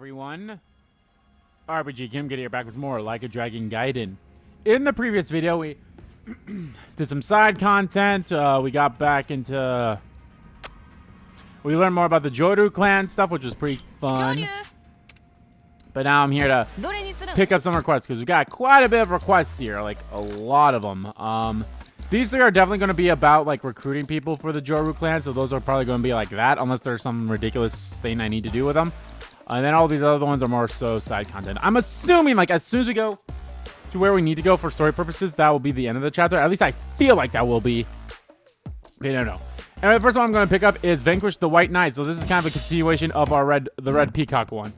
everyone. RPG Kim Get here back with more Like a Dragon Gaiden. In the previous video, we did some side content. We got back into... We learned more about the Joryu clan stuff, which was pretty fun. But now I'm here to pick up some requests, because we got quite a bit of requests here. Like, a lot of them. These three are definitely going to be about, like, recruiting people for the Joryu clan, so those are probably going to be like that, unless there's some ridiculous thing I need to do with them. And then all these other ones are more so side content. I'm assuming, like, as soon as we go to where we need to go for story purposes, that will be the end of the chapter. At least I feel like that will be. I don't know. Anyway, the first one I'm going to pick up is Vanquish the White Knight. So this is kind of a continuation of our the Red Peacock one.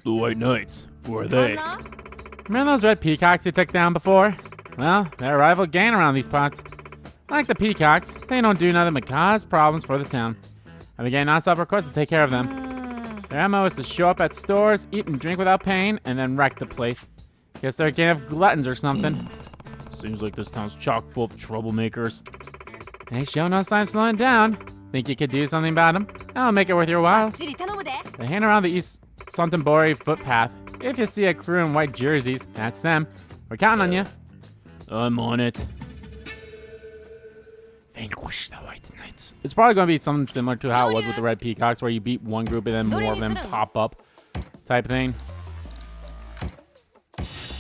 The White Knights, who are they? Remember those red peacocks you took down before? Well, they're a rival gang around these parts. Like the peacocks, they don't do nothing but cause problems for the town. I began non-stop requests to take care of them. Their MO is to show up at stores, eat and drink without paying, and then wreck the place. Guess they're a gang of gluttons or something. Seems like this town's chock full of troublemakers. They show no sign of slowing down. Think you could do something about them? I'll make it worth your while. They hang around the East Sontenbori footpath. If you see a crew in white jerseys, that's them. We're counting on you. I'm on it. Vanquish the White Knights. It's probably going to be something similar to how it was with the Red Peacocks, where you beat one group and then more of them pop up type thing.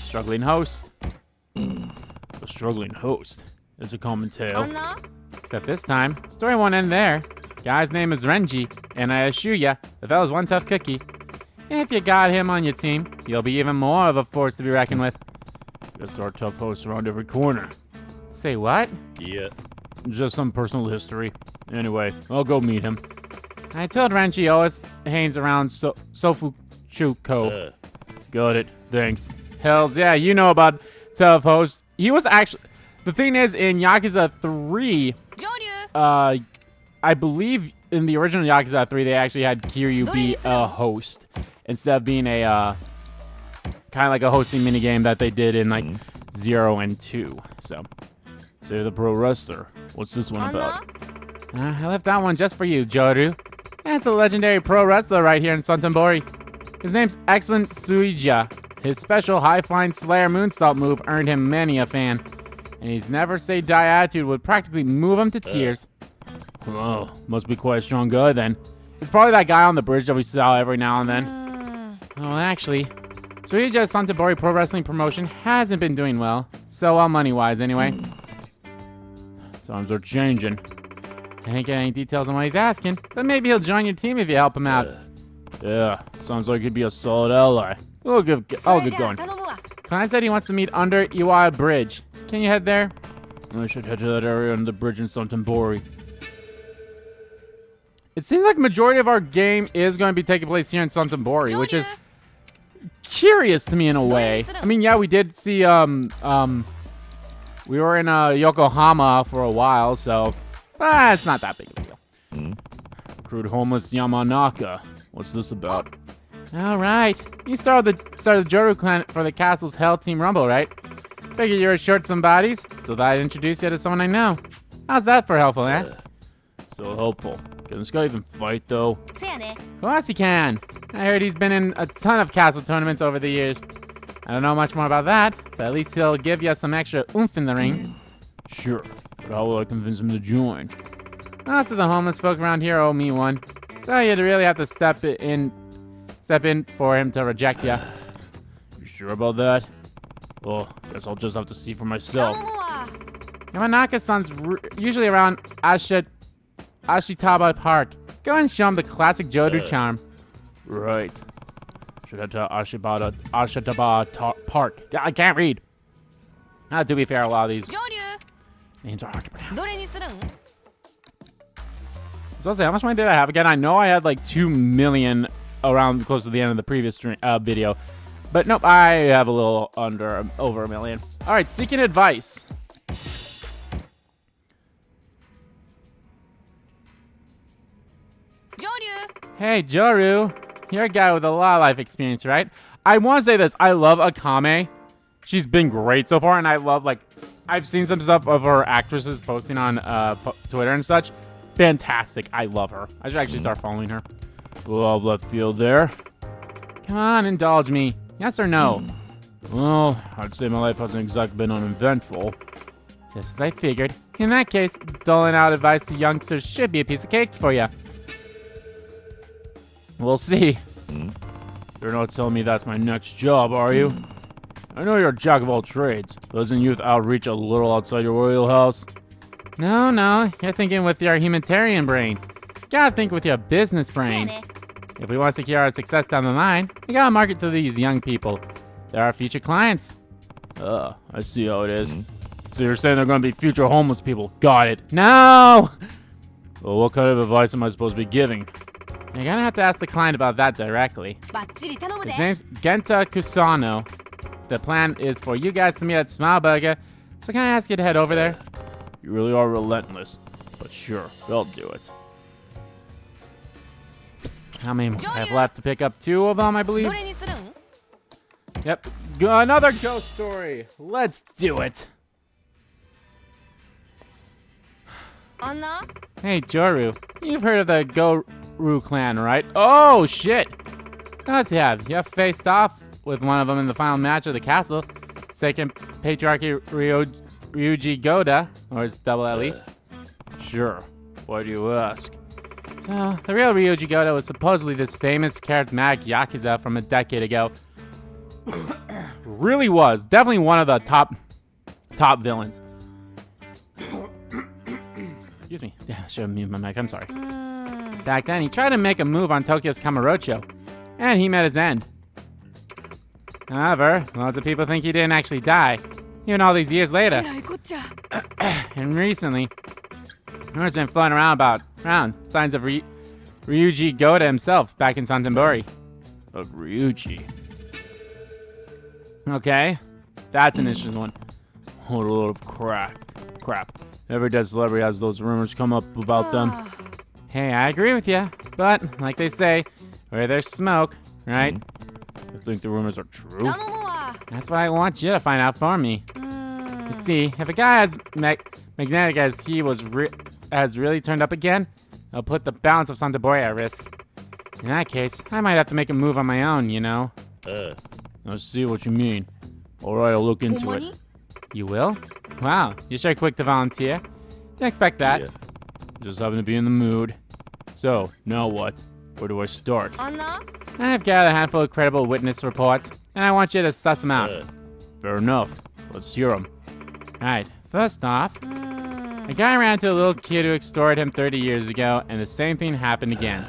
Struggling host. The struggling host is a common tale. Except this time, the story won't end there. Guy's name is Renji, and I assure ya, the fella's one tough cookie. If you got him on your team, you'll be even more of a force to be reckoned with. Guess our tough hosts around every corner. Say what? Yeah. Just some personal history. Anyway, I'll go meet him. I told Renji always hangs around Sofuchuko. Got it. Thanks. Hells yeah, you know about tough hosts. He was actually... The thing is, in Yakuza 3... I believe in the original Yakuza 3, they actually had Kiryu be a host. Instead of being a... kind of like a hosting minigame that they did in, like, 0 and 2. So... Say the pro wrestler. What's this one about? I left that one just for you, Joryu. That's a legendary pro wrestler right here in Sontenbori. His name's Excellent Suija. His special high-flying Slayer moonsault move earned him many a fan. And his never-say-die attitude would practically move him to tears. Oh, must be quite a strong guy then. It's probably that guy on the bridge that we saw every now and then. Oh, actually, Suija's Sontenbori Pro Wrestling promotion hasn't been doing well. So well money-wise, anyway. Times are changing. I didn't get any details on what he's asking, but maybe he'll join your team if you help him out. Yeah, sounds like he'd be a solid ally. I'll get going. Klein said he wants to meet under Iwai Bridge. Can you head there? I should head to that area on the bridge in Sontenbori. It seems like majority of our game is going to be taking place here in Sontenbori, which is curious to me in a way. I mean, yeah, we did see, we were in Yokohama for a while, so it's not that big of a deal. Recruit homeless Yamanaka. What's this about? All right. You started the Joryu clan for the castle's Hell Team Rumble, right? Figured you were short some bodies, so that I'd introduce you to someone I know. How's that for helpful, eh? So helpful. Can this guy even fight, though? Of course he can. I heard he's been in a ton of castle tournaments over the years. I don't know much more about that, but at least he'll give you some extra oomph in the ring. Sure, but how will I convince him to join? Most of the homeless folk around here owe me one, so you'd really have to step in for him to reject you. You sure about that? Well, guess I'll just have to see for myself. Yamanaka-san's usually around Ashitaba Park. Go and show him the classic Joryu charm. Right. Should head to Ashitaba Park. I can't read. To be fair, a lot of these names are hard to pronounce. So I'll say, how much money did I have? Again, I know I had like 2 million around close to the end of the previous video. But nope, I have a little over 1 million. All right, seeking advice. Hey, Joryu. You're a guy with a lot of life experience, right? I want to say this. I love Akame. She's been great so far, and I love, like, I've seen some stuff of her actresses posting on Twitter and such. Fantastic. I love her. I should actually start following her. Well, left field there. Come on, indulge me. Yes or no? Well, I'd say my life hasn't exactly been uneventful. Just as I figured. In that case, doling out advice to youngsters should be a piece of cake for you. We'll see. You're not telling me that's my next job, are you? I know you're a jack of all trades. Doesn't youth outreach a little outside your wheelhouse? No. You're thinking with your humanitarian brain. You gotta think with your business brain. If we want to secure our success down the line, we gotta market to these young people. They're our future clients. I see how it is. So you're saying they're gonna be future homeless people. Got it. No! Well, what kind of advice am I supposed to be giving? You're gonna have to ask the client about that directly. His name's Genta Kusano. The plan is for you guys to meet at Smile Burger, so can I ask you to head over there? You really are relentless, but sure, they'll do it. How many I have left to pick up? 2 of them, I believe. Yep, another ghost story. Let's do it. Hey, Joryu, you've heard of the Joryu clan, right? Oh, shit. Let's have. You faced off with one of them in the final match of the castle. Second Patriarchy Ryuji Goda, or it's double at least. Sure. Why do you ask? So, the real Ryuji Goda was supposedly this famous charismatic Yakuza from a decade ago. Really was. Definitely one of the top villains. Excuse me. Yeah, I should have muted my mic. I'm sorry. Back then, he tried to make a move on Tokyo's Kamurocho, and he met his end. However, lots of people think he didn't actually die, even all these years later. And recently, rumors been floating around signs of Ryuji Goda himself back in Sontenbori. Of Ryuji. Okay, that's an interesting one. What a load of crap. Every dead celebrity has those rumors come up about them. Hey, I agree with you, but like they say, where there's smoke, right? I think the rumors are true. That's what I want you to find out for me. You see, if a guy as magnetic as he has really turned up again, it'll put the balance of Sontenbori at risk. In that case, I might have to make a move on my own, you know? I see what you mean. Alright, I'll look into it. You will? Wow, you're sure quick to volunteer. Didn't expect that. Yeah. Just happen to be in the mood. So, now what? Where do I start? I've gathered a handful of credible witness reports, and I want you to suss them out. Fair enough. Let's hear them. Alright, first off, a guy ran into a little kid who extorted him 30 years ago, and the same thing happened again.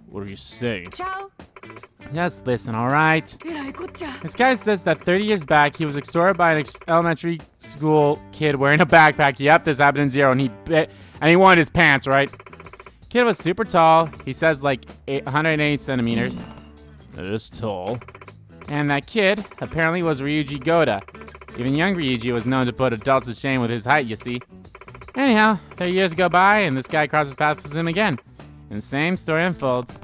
What are you saying? Just listen, alright? This guy says that 30 years back, he was extorted by an elementary school kid wearing a backpack. Yep, this happened in Zero, and he wanted his pants, right? Kid was super tall. He says like 180 centimeters. That is tall. And that kid apparently was Ryuji Goda. Even young Ryuji was known to put adults to shame with his height, you see. Anyhow, 30 years go by, and this guy crosses paths with him again. And the same story unfolds.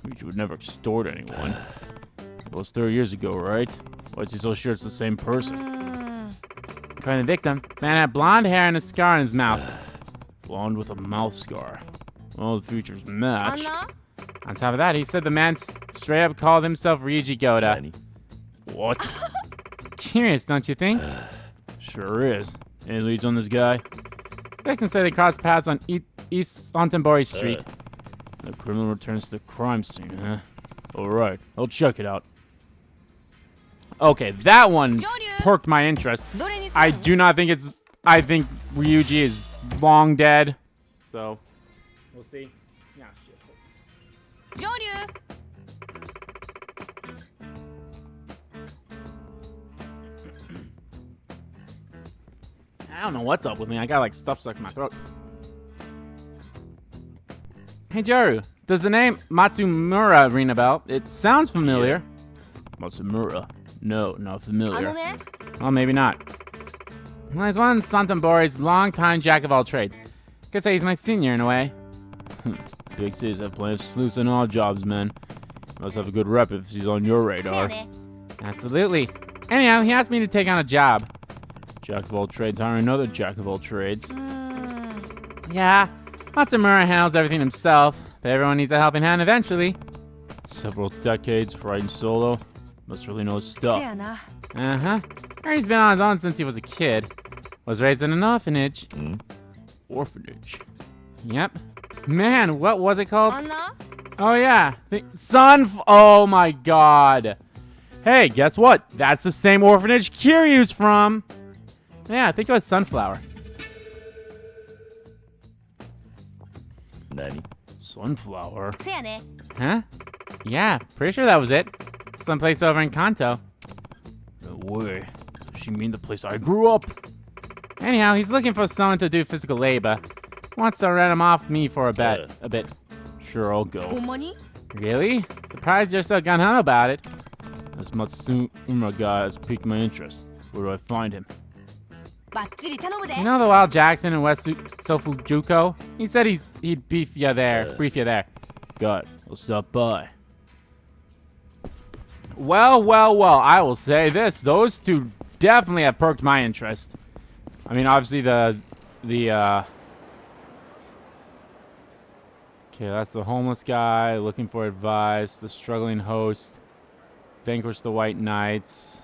Ryuji would never extort anyone. It was 30 years ago, right? Why is he so sure it's the same person? According to the victim, the man had blonde hair and a scar on his mouth. Blonde with a mouth scar. Well, the features match. On top of that, he said the man straight up called himself Ryuji Goda. What? Curious, don't you think? Sure is. Any leads on this guy? The victim said they crossed paths on East Sontenbori Street. The criminal returns to the crime scene, huh? Alright, I'll check it out. Okay, that one perked my interest. I do not think it's... I think Ryuji is long dead. So, we'll see. Yeah, shit. Joryu! I don't know what's up with me. I got like stuff stuck in my throat. Hey, Joryu. Does the name Matsumura ring a bell? It sounds familiar. Yeah. Matsumura? No, not familiar. Well, maybe not. Well, he's one of Sontenbori's longtime jack of all trades. Could say he's my senior in a way. Big cities have plenty of sleuths and odd jobs, man. Must have a good rep if he's on your radar. Absolutely. Anyhow, he asked me to take on a job. Jack of all trades hiring another jack of all trades. Yeah, Matsumura handles everything himself, but everyone needs a helping hand eventually. Several decades riding solo. Must really know his stuff. Uh-huh. He's been on his own since he was a kid. Was raised in an orphanage. Orphanage? Yep. Man, what was it called? Oh yeah, oh my god. Hey, guess what? That's the same orphanage Kiryu's from. Yeah, I think it was Sunflower. Nani? Sunflower? Huh? Yeah, pretty sure that was it. Someplace over in Kanto. No way. Does she mean the place I grew up? Anyhow, he's looking for someone to do physical labor. Wants to rent him off me for a bit. Sure, I'll go. Really? Surprised you're so gun-ho about it. This Matsuma guy has piqued my interest. Where do I find him? You know the Wild Jackson in West Sofujuko? He said he'd brief you there. Got it. We'll stop by. Well, I will say this. Those two definitely have perked my interest. I mean, obviously okay, that's the homeless guy looking for advice, the struggling host, vanquish the white knights.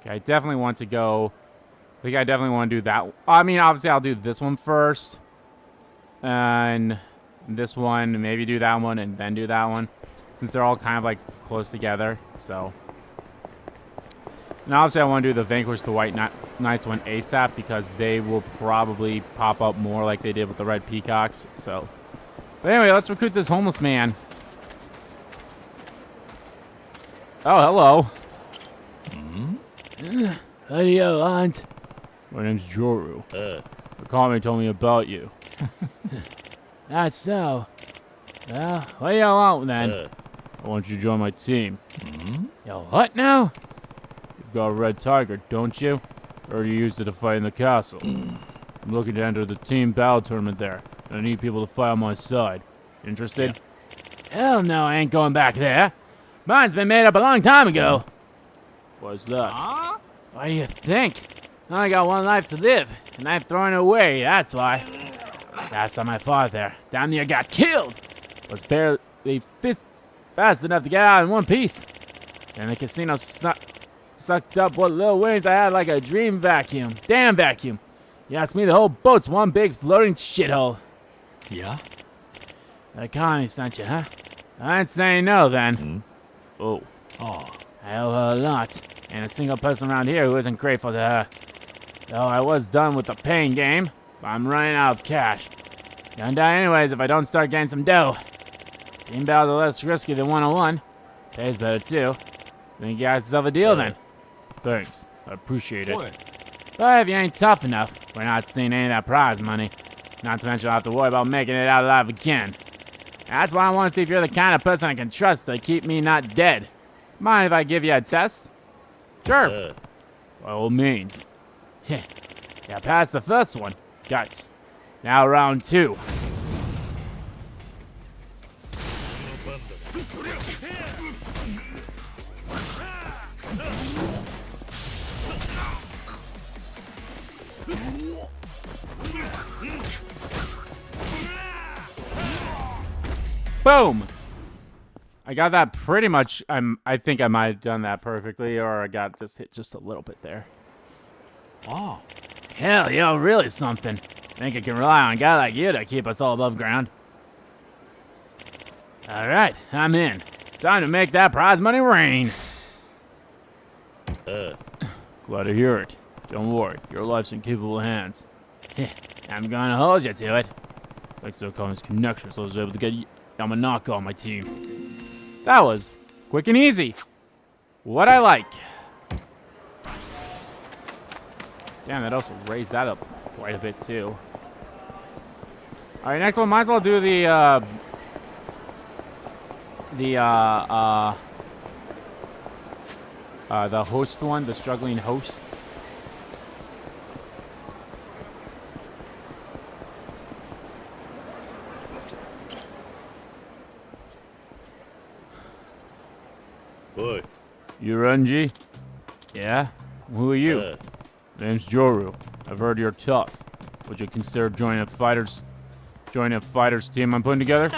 Okay, I definitely want to go. I think I definitely want to do that. I mean, obviously, I'll do this one first. And this one, maybe do that one, and then do that one. Since they're all kind of, like, close together. So. And obviously, I want to do the vanquish the white knights one ASAP. Because they will probably pop up more like they did with the red peacocks. So. But anyway, let's recruit this homeless man. Oh, hello. How do you want? My name's Joryu. The comment told me about you. That's so. Well, what do you want then? I want you to join my team. Yo, what now? You've got a red tiger, don't you? Or you used it to fight in the castle. I'm looking to enter the team battle tournament there, and I need people to fight on my side. Interested? Yeah. Hell no, I ain't going back there. Mine's been made up a long time ago. What's that? What do you think? I only got one life to live, and I'm throwing it away, that's why. Last time I fought there, damn near got killed. Was barely fast enough to get out in one piece. And the casino sucked up what little winnings I had like a dream vacuum. Damn vacuum. You ask me, the whole boat's one big floating shithole. Yeah? The economy sent you, huh? I ain't saying no then. Oh. I owe her a lot. And a single person around here who isn't grateful to her. Though I was done with the paying game, but I'm running out of cash. Gonna die anyways if I don't start getting some dough. Team battles are less risky than 101. Pays better too. Think you guys yourself a deal then? Thanks. I appreciate it. But if you ain't tough enough, we're not seeing any of that prize money. Not to mention I'll have to worry about making it out alive again. That's why I want to see if you're the kind of person I can trust to keep me not dead. Mind if I give you a test? Sure. By all means. Yeah, passed the first one. Guts. Now round 2. Boom! I got that pretty much. I think I might have done that perfectly, or I got just hit just a little bit there. Oh. Hell, yo, really something. Think I can rely on a guy like you to keep us all above ground. Alright, I'm in. Time to make that prize money rain. Glad to hear it. Don't worry, your life's in capable hands. I'm gonna hold you to it. Thanks to Okame's connections, I was able to get Yamanaka on my team. That was quick and easy. What I like. Damn, that also raised that up quite a bit too. All right, next one. Might as well do the host one, the struggling host. Boy. You Renji? Yeah? Who are you? Name's Joryu. I've heard you're tough. Would you consider joining a fighter's join a fighters team I'm putting together?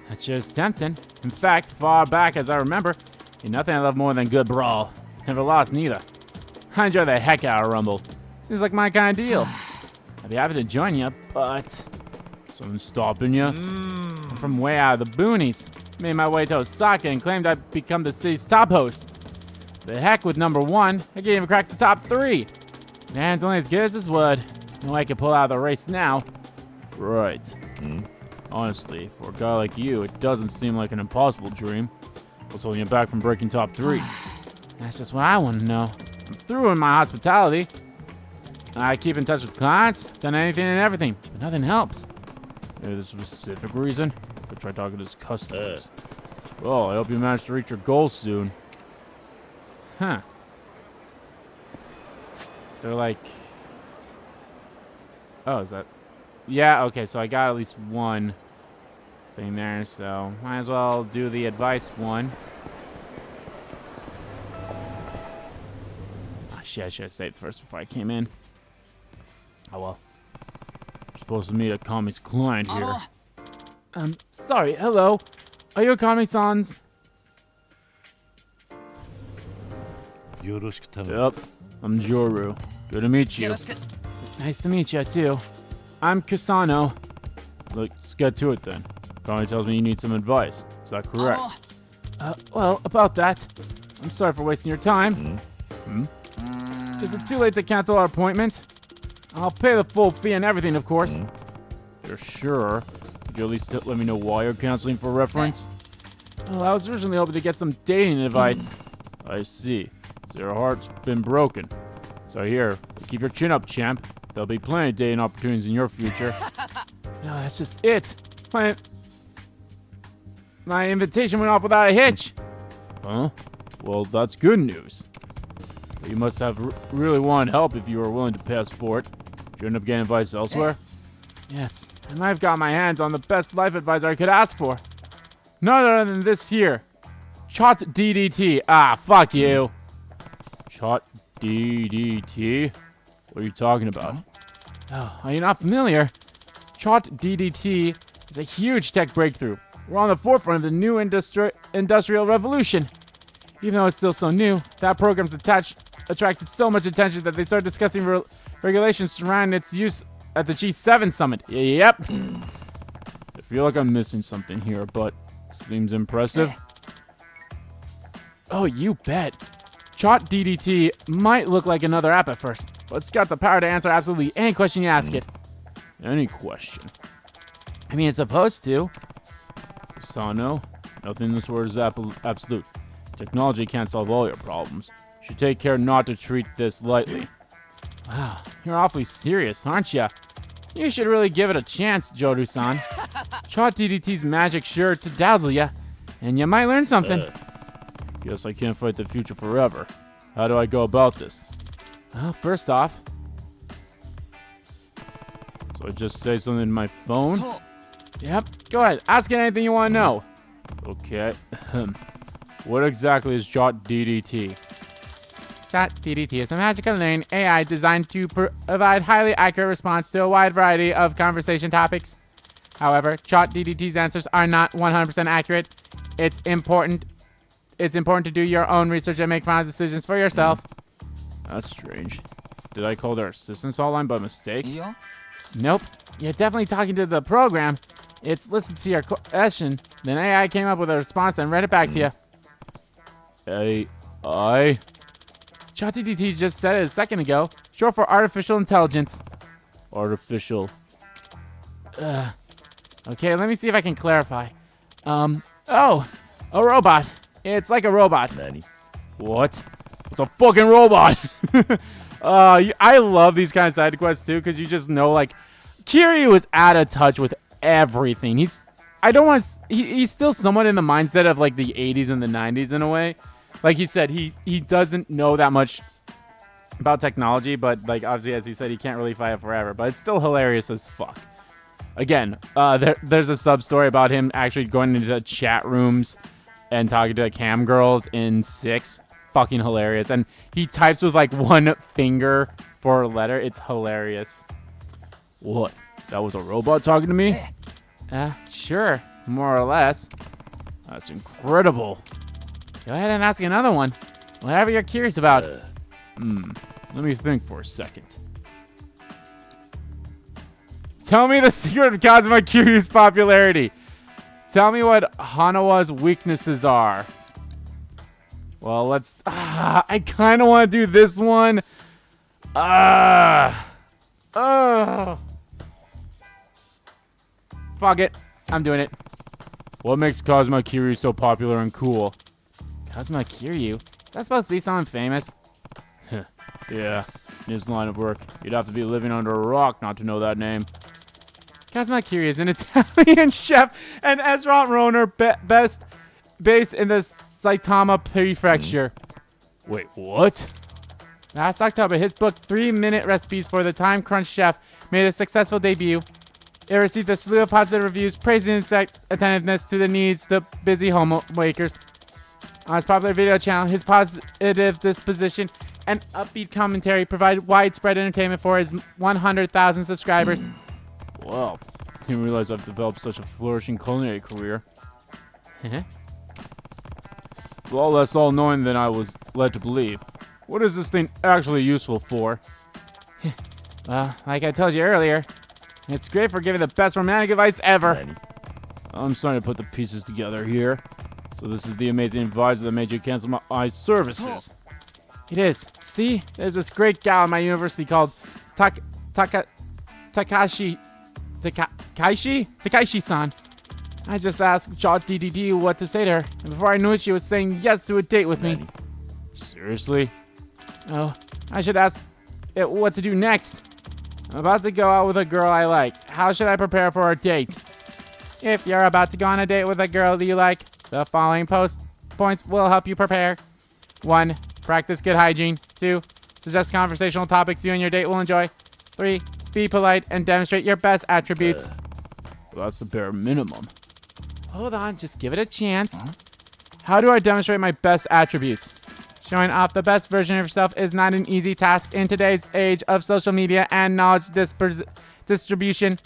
That's just tempting. In fact, far back as I remember, ain't nothing I love more than good brawl. Never lost neither. I enjoy the heck out of Rumble. Seems like my kind of deal. I'd be happy to join you, but something's stopping you. I'm from way out of the boonies. Made my way to Osaka and claimed I'd become the city's top host. The heck with number 1. I can't even crack the top 3. Man's only as good as his word. No way I can pull out of the race now. Right. Honestly, for a guy like you, it doesn't seem like an impossible dream. What's holding you back from breaking top 3? That's just what I want to know. I'm through in my hospitality. I keep in touch with clients, done anything and everything, but nothing helps. Maybe there's a specific reason? Could try talking to his customers. Well, I hope you manage to reach your goal soon. Huh. So, like... Oh, is that... Yeah, okay, so I got at least one thing there, so might as well do the advice one. Oh, shit, I should have saved first before I came in. Oh, well. I'm supposed to meet a Kami's client here. Sorry, hello. Are you Kami-sans? Yep, I'm Joryu. Good to meet you. Nice to meet you, too. I'm Kusano. Let's get to it, then. Kami tells me you need some advice. Is that correct? Well, about that. I'm sorry for wasting your time. Is it too late to cancel our appointment? I'll pay the full fee and everything, of course. You're sure? Could you at least let me know why you're canceling for reference? Well, I was originally hoping to get some dating advice. I see. So your heart's been broken. So here, keep your chin up, champ. There'll be plenty of dating opportunities in your future. No, that's just it. My invitation went off without a hitch. Huh? Well, that's good news. But you must have really wanted help if you were willing to pay us for it. Did you end up getting advice elsewhere? Yes, and I've got my hands on the best life advisor I could ask for. None other than this here. Chot DDT. Ah, fuck you. Chot DDT? What are you talking about? Oh, are you not familiar? Chot DDT is a huge tech breakthrough. We're on the forefront of the new industrial revolution. Even though it's still so new, that program's attracted so much attention that they started discussing regulations surrounding its use at the G7 summit. Yep. I feel like I'm missing something here, but seems impressive. Oh, you bet. Chot DDT might look like another app at first, but it's got the power to answer absolutely any question you ask it. Any question? I mean, it's supposed to. Sano, nothing in this world is absolute. Technology can't solve all your problems. You should take care not to treat this lightly. Wow, you're awfully serious, aren't you? You should really give it a chance, Joryu-san. Chot DDT's magic sure to dazzle ya, and you might learn something. Guess I can't fight the future forever. How do I go about this? Well, first off... So I just say something in my phone? Yep, go ahead. Ask it anything you want to know. Okay. What exactly is Chot DDT? Chot DDT is a magical learning AI designed to provide highly accurate response to a wide variety of conversation topics. However, Chot DDT's answers are not 100% accurate. It's important to do your own research and make final decisions for yourself. That's strange. Did I call their assistance hotline by mistake? Yeah? Nope. You're definitely talking to the program. It's listened to your question, then AI came up with a response and read it back to you. AI? ChatGPT just said it a second ago. Short for artificial intelligence. Artificial. Okay, let me see if I can clarify. Oh, a robot. It's like a robot. Nanny. What? It's a fucking robot. I love these kind of side quests too, because you just know, like, Kiryu is out of touch with everything. He's still somewhat in the mindset of like the 80s and the 90s in a way. Like he said, he doesn't know that much about technology, but like obviously, as he said, he can't really fight it forever. But it's still hilarious as fuck. Again, there's a sub story about him actually going into chat rooms and talking to cam girls in 6. Fucking hilarious. And he types with like one finger for a letter. It's hilarious. What? That was a robot talking to me? Sure. More or less. That's incredible. Go ahead and ask another one. Whatever you're curious about. Let me think for a second. Tell me the secret of Kazuma Kiryu's popularity. Tell me what Hanawa's weaknesses are. Well, let's... I kind of want to do this one. Fuck it. I'm doing it. What makes Kazuma Kiryu so popular and cool? Kazuma Kiryu? Is that supposed to be someone famous? Yeah, in his line of work, you'd have to be living under a rock not to know that name. Kazuma Kiryu is an Italian chef and restaurant owner based in the Saitama Prefecture. Wait, what? Last October, his book 3-Minute Recipes for the Time Crunch Chef made a successful debut. It received a slew of positive reviews, praising its attentiveness to the needs of the busy homemakers. On his popular video channel, his positive disposition and upbeat commentary provide widespread entertainment for his 100,000 subscribers. Wow, didn't realize I've developed such a flourishing culinary career. It's a lot less all-knowing than I was led to believe. What is this thing actually useful for? Well, like I told you earlier, it's great for giving the best romantic advice ever. I'm starting to put the pieces together here. So this is the amazing advisor that made you cancel my eye services. It is. See? There's this great gal at my university called Takaishi-san. I just asked DDD what to say to her, and before I knew it, she was saying yes to a date with me. Seriously? Oh, I should ask it what to do next. I'm about to go out with a girl I like. How should I prepare for a date? If you're about to go on a date with a girl that you like, the following points will help you prepare. 1. Practice good hygiene. 2. Suggest conversational topics you and your date will enjoy. 3. Be polite and demonstrate your best attributes. Well, that's the bare minimum. Hold on, just give it a chance. How do I demonstrate my best attributes? Showing off the best version of yourself is not an easy task in today's age of social media and knowledge distribution.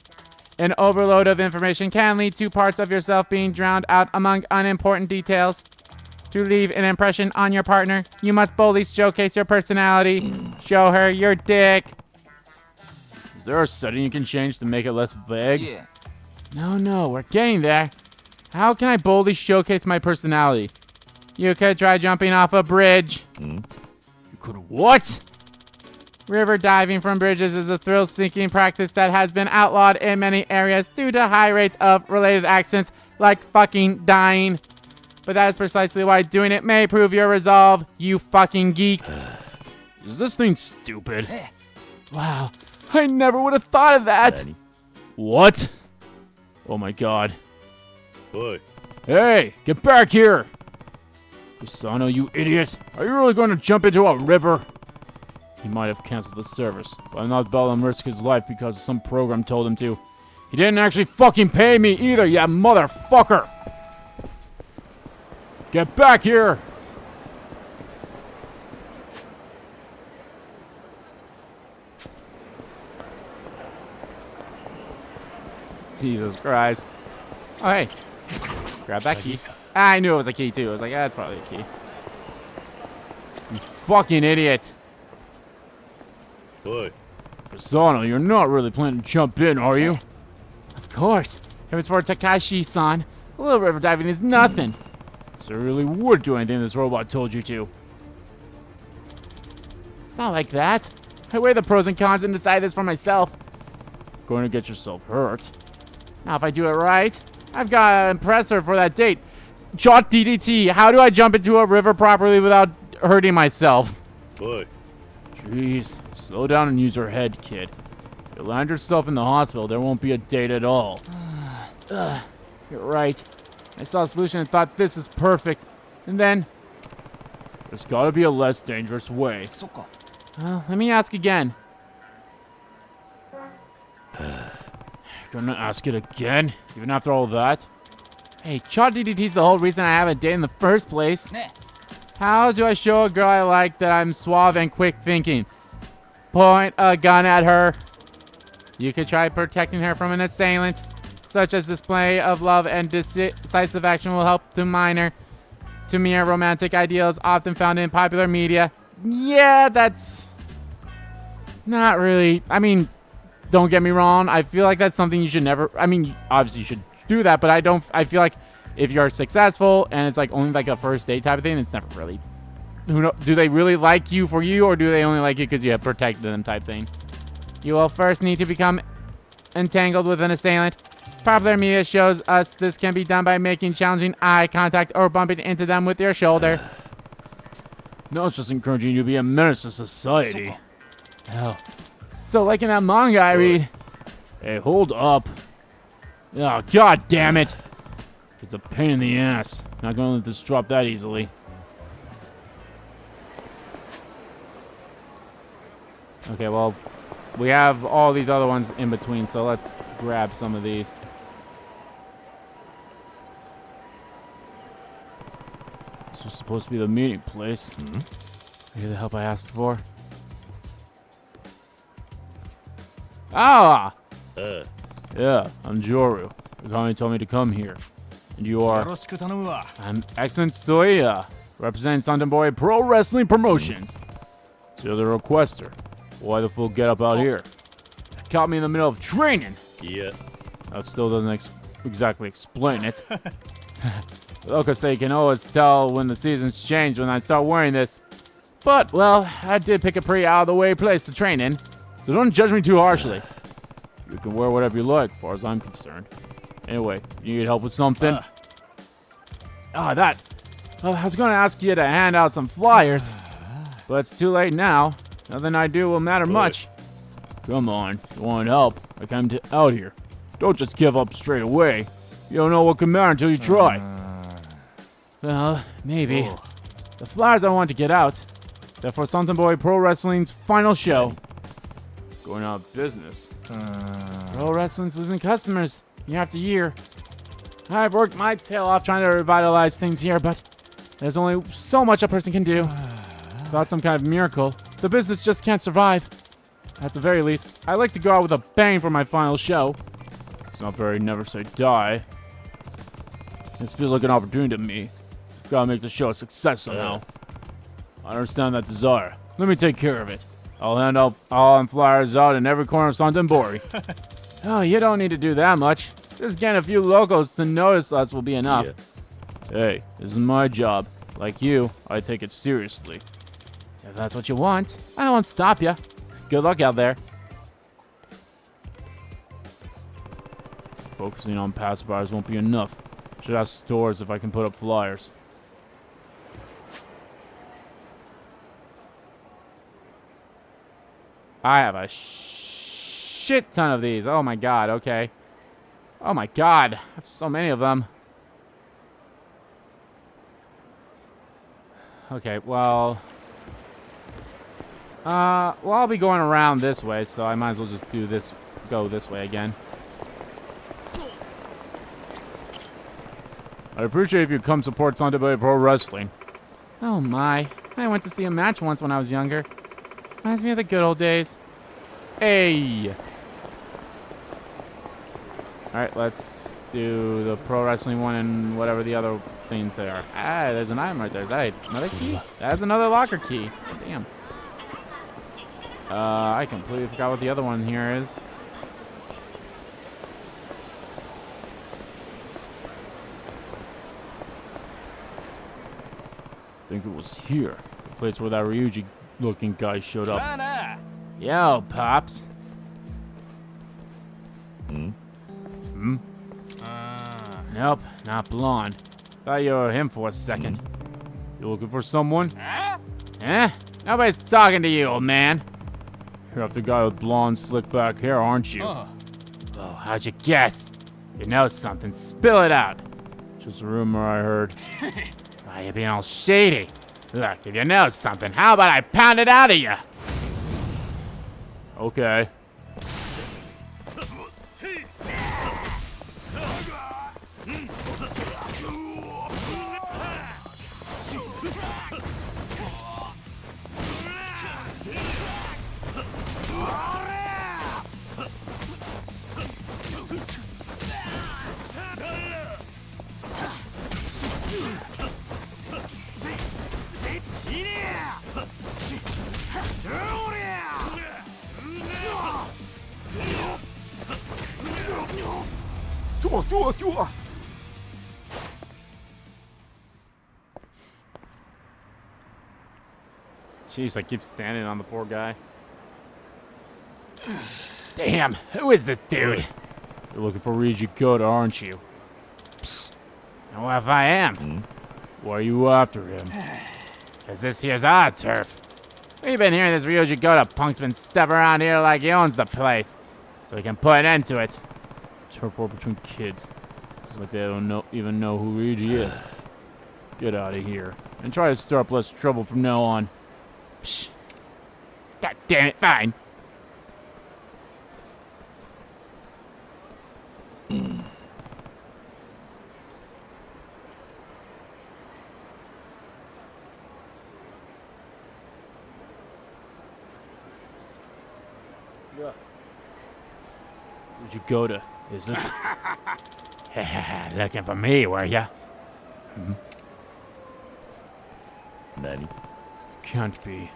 An overload of information can lead to parts of yourself being drowned out among unimportant details. To leave an impression on your partner, you must boldly showcase your personality. Show her your dick. Is there a setting you can change to make it less vague? Yeah. No, we're getting there. How can I boldly showcase my personality? You could try jumping off a bridge. You could what? River diving from bridges is a thrill-seeking practice that has been outlawed in many areas due to high rates of related accidents like fucking dying. But that is precisely why doing it may prove your resolve, you fucking geek. Is this thing stupid? Wow, I never would have thought of that. What? Oh my god. Boy. Hey, get back here! Kusano, you idiot! Are you really going to jump into a river? He might have canceled the service, but I'm not about to risk his life because some program told him to. He didn't actually fucking pay me either, you motherfucker! Get back here! Jesus Christ. Oh, hey. Grab that key. I knew it was a key, too. I was like, that's probably a key. You fucking idiot. Boy. Kasano, you're not really planning to jump in, are you? Of course. If it's for Takashi-san, a little river diving is nothing. So you really would do anything this robot told you to. It's not like that. I weigh the pros and cons and decide this for myself. Going to get yourself hurt. Now, if I do it right, I've got to impress her for that date. Jot DDT, how do I jump into a river properly without hurting myself? Boy. Jeez, slow down and use your head, kid. If you land yourself in the hospital, there won't be a date at all. You're right. I saw a solution and thought this is perfect. And then... there's gotta be a less dangerous way. Let me ask again. Gonna ask it again? Even after all that? Hey, Chot DDT's the whole reason I have a date in the first place. How do I show a girl I like that I'm suave and quick thinking? Point a gun at her. You could try protecting her from an assailant. Such as display of love and decisive action will help to mere romantic ideals often found in popular media. Yeah, that's not really. I mean, don't get me wrong. I feel like that's something you should never. I mean, obviously you should do that, but I feel like if you're successful and it's like only like a first date type of thing, it's never really. Do they really like you for you, or do they only like you because you have protected them type thing? You will first need to become entangled with an assailant. Popular media shows us this can be done by making challenging eye contact or bumping into them with your shoulder. No, it's just encouraging you to be a menace to society. Oh. So like in that manga I read. Hey, hold up. Oh, god damn it. It's a pain in the ass. Not gonna let this drop that easily. Okay, well, we have all these other ones in between, so let's grab some of these. This was supposed to be the meeting place. Are you the help I asked for? Ah! Yeah, I'm Joryu. The company told me to come here. And you are? I'm Excellent Soya, representing Sontenbori Pro Wrestling Promotions. So you're the requester. Why the full getup out here? Caught me in the middle of training. Yeah. That still doesn't exactly explain it. Loka say you can always tell when the seasons change when I start wearing this. But, well, I did pick a pretty out-of-the-way place to train in, so don't judge me too harshly. You can wear whatever you like, as far as I'm concerned. Anyway, you need help with something? I was going to ask you to hand out some flyers, but it's too late now. Nothing I do will matter much. Come on, you want help? I came out here. Don't just give up straight away. You don't know what can matter until you try. Well, maybe. The flyers I want to get out. They're for Sontenbori Pro Wrestling's final show. Going out of business. Pro Wrestling's losing customers year after year. I've worked my tail off trying to revitalize things here, but there's only so much a person can do. Without some kind of miracle, the business just can't survive. At the very least, I like to go out with a bang for my final show. It's not very never say die. This feels like an opportunity to me. Gotta make the show a success somehow. I understand that desire. Let me take care of it. I'll hand out flyers out in every corner of Sontenbori. Oh, you don't need to do that much. Just getting a few locals to notice us will be enough. Yeah. Hey, this is my job. Like you, I take it seriously. If that's what you want, I won't stop you. Good luck out there. Focusing on passerbys won't be enough. Should ask stores if I can put up flyers. I have a shit ton of these. Oh my god, okay. Oh my god, I have so many of them. Okay, well, I'll be going around this way, so I might as well just go this way again. I'd appreciate if you'd come support Sontenbori Pro Wrestling. Oh my, I went to see a match once when I was younger. Reminds me of the good old days. Hey! Alright, let's do the pro wrestling one and whatever the other things they are. Ah, there's an item right there. Is that another key? That's another locker key. Damn. I completely forgot what the other one here is. I think it was here. The place where that Ryuji looking guy showed up. Yo, Pops. Nope, not blonde. Thought you were him for a second. You looking for someone? Eh? Nobody's talking to you, old man. You're after the guy with blonde, slick back hair, aren't you? Oh, how'd you guess? You know something. Spill it out. Just a rumor I heard. Why you being all shady? Look, if you know something, how about I pound it out of you? Okay. Jeez, I keep standing on the poor guy. Damn, who is this dude? You're looking for Ryuji Koda, aren't you? Psst. Well, if I am, Why are you after him? cause this here's our turf. We've been hearing this Ryuji Koda punk's been stepping around here like he owns the place, so we can put an end to it. Turf war between kids. It's like they don't even know who Ryuji is. Get out of here. And try to stir up less trouble from now on. Psh. God damn it, fine. Ryuji Koda, is it? Looking for me, were ya? Nani? Can't be.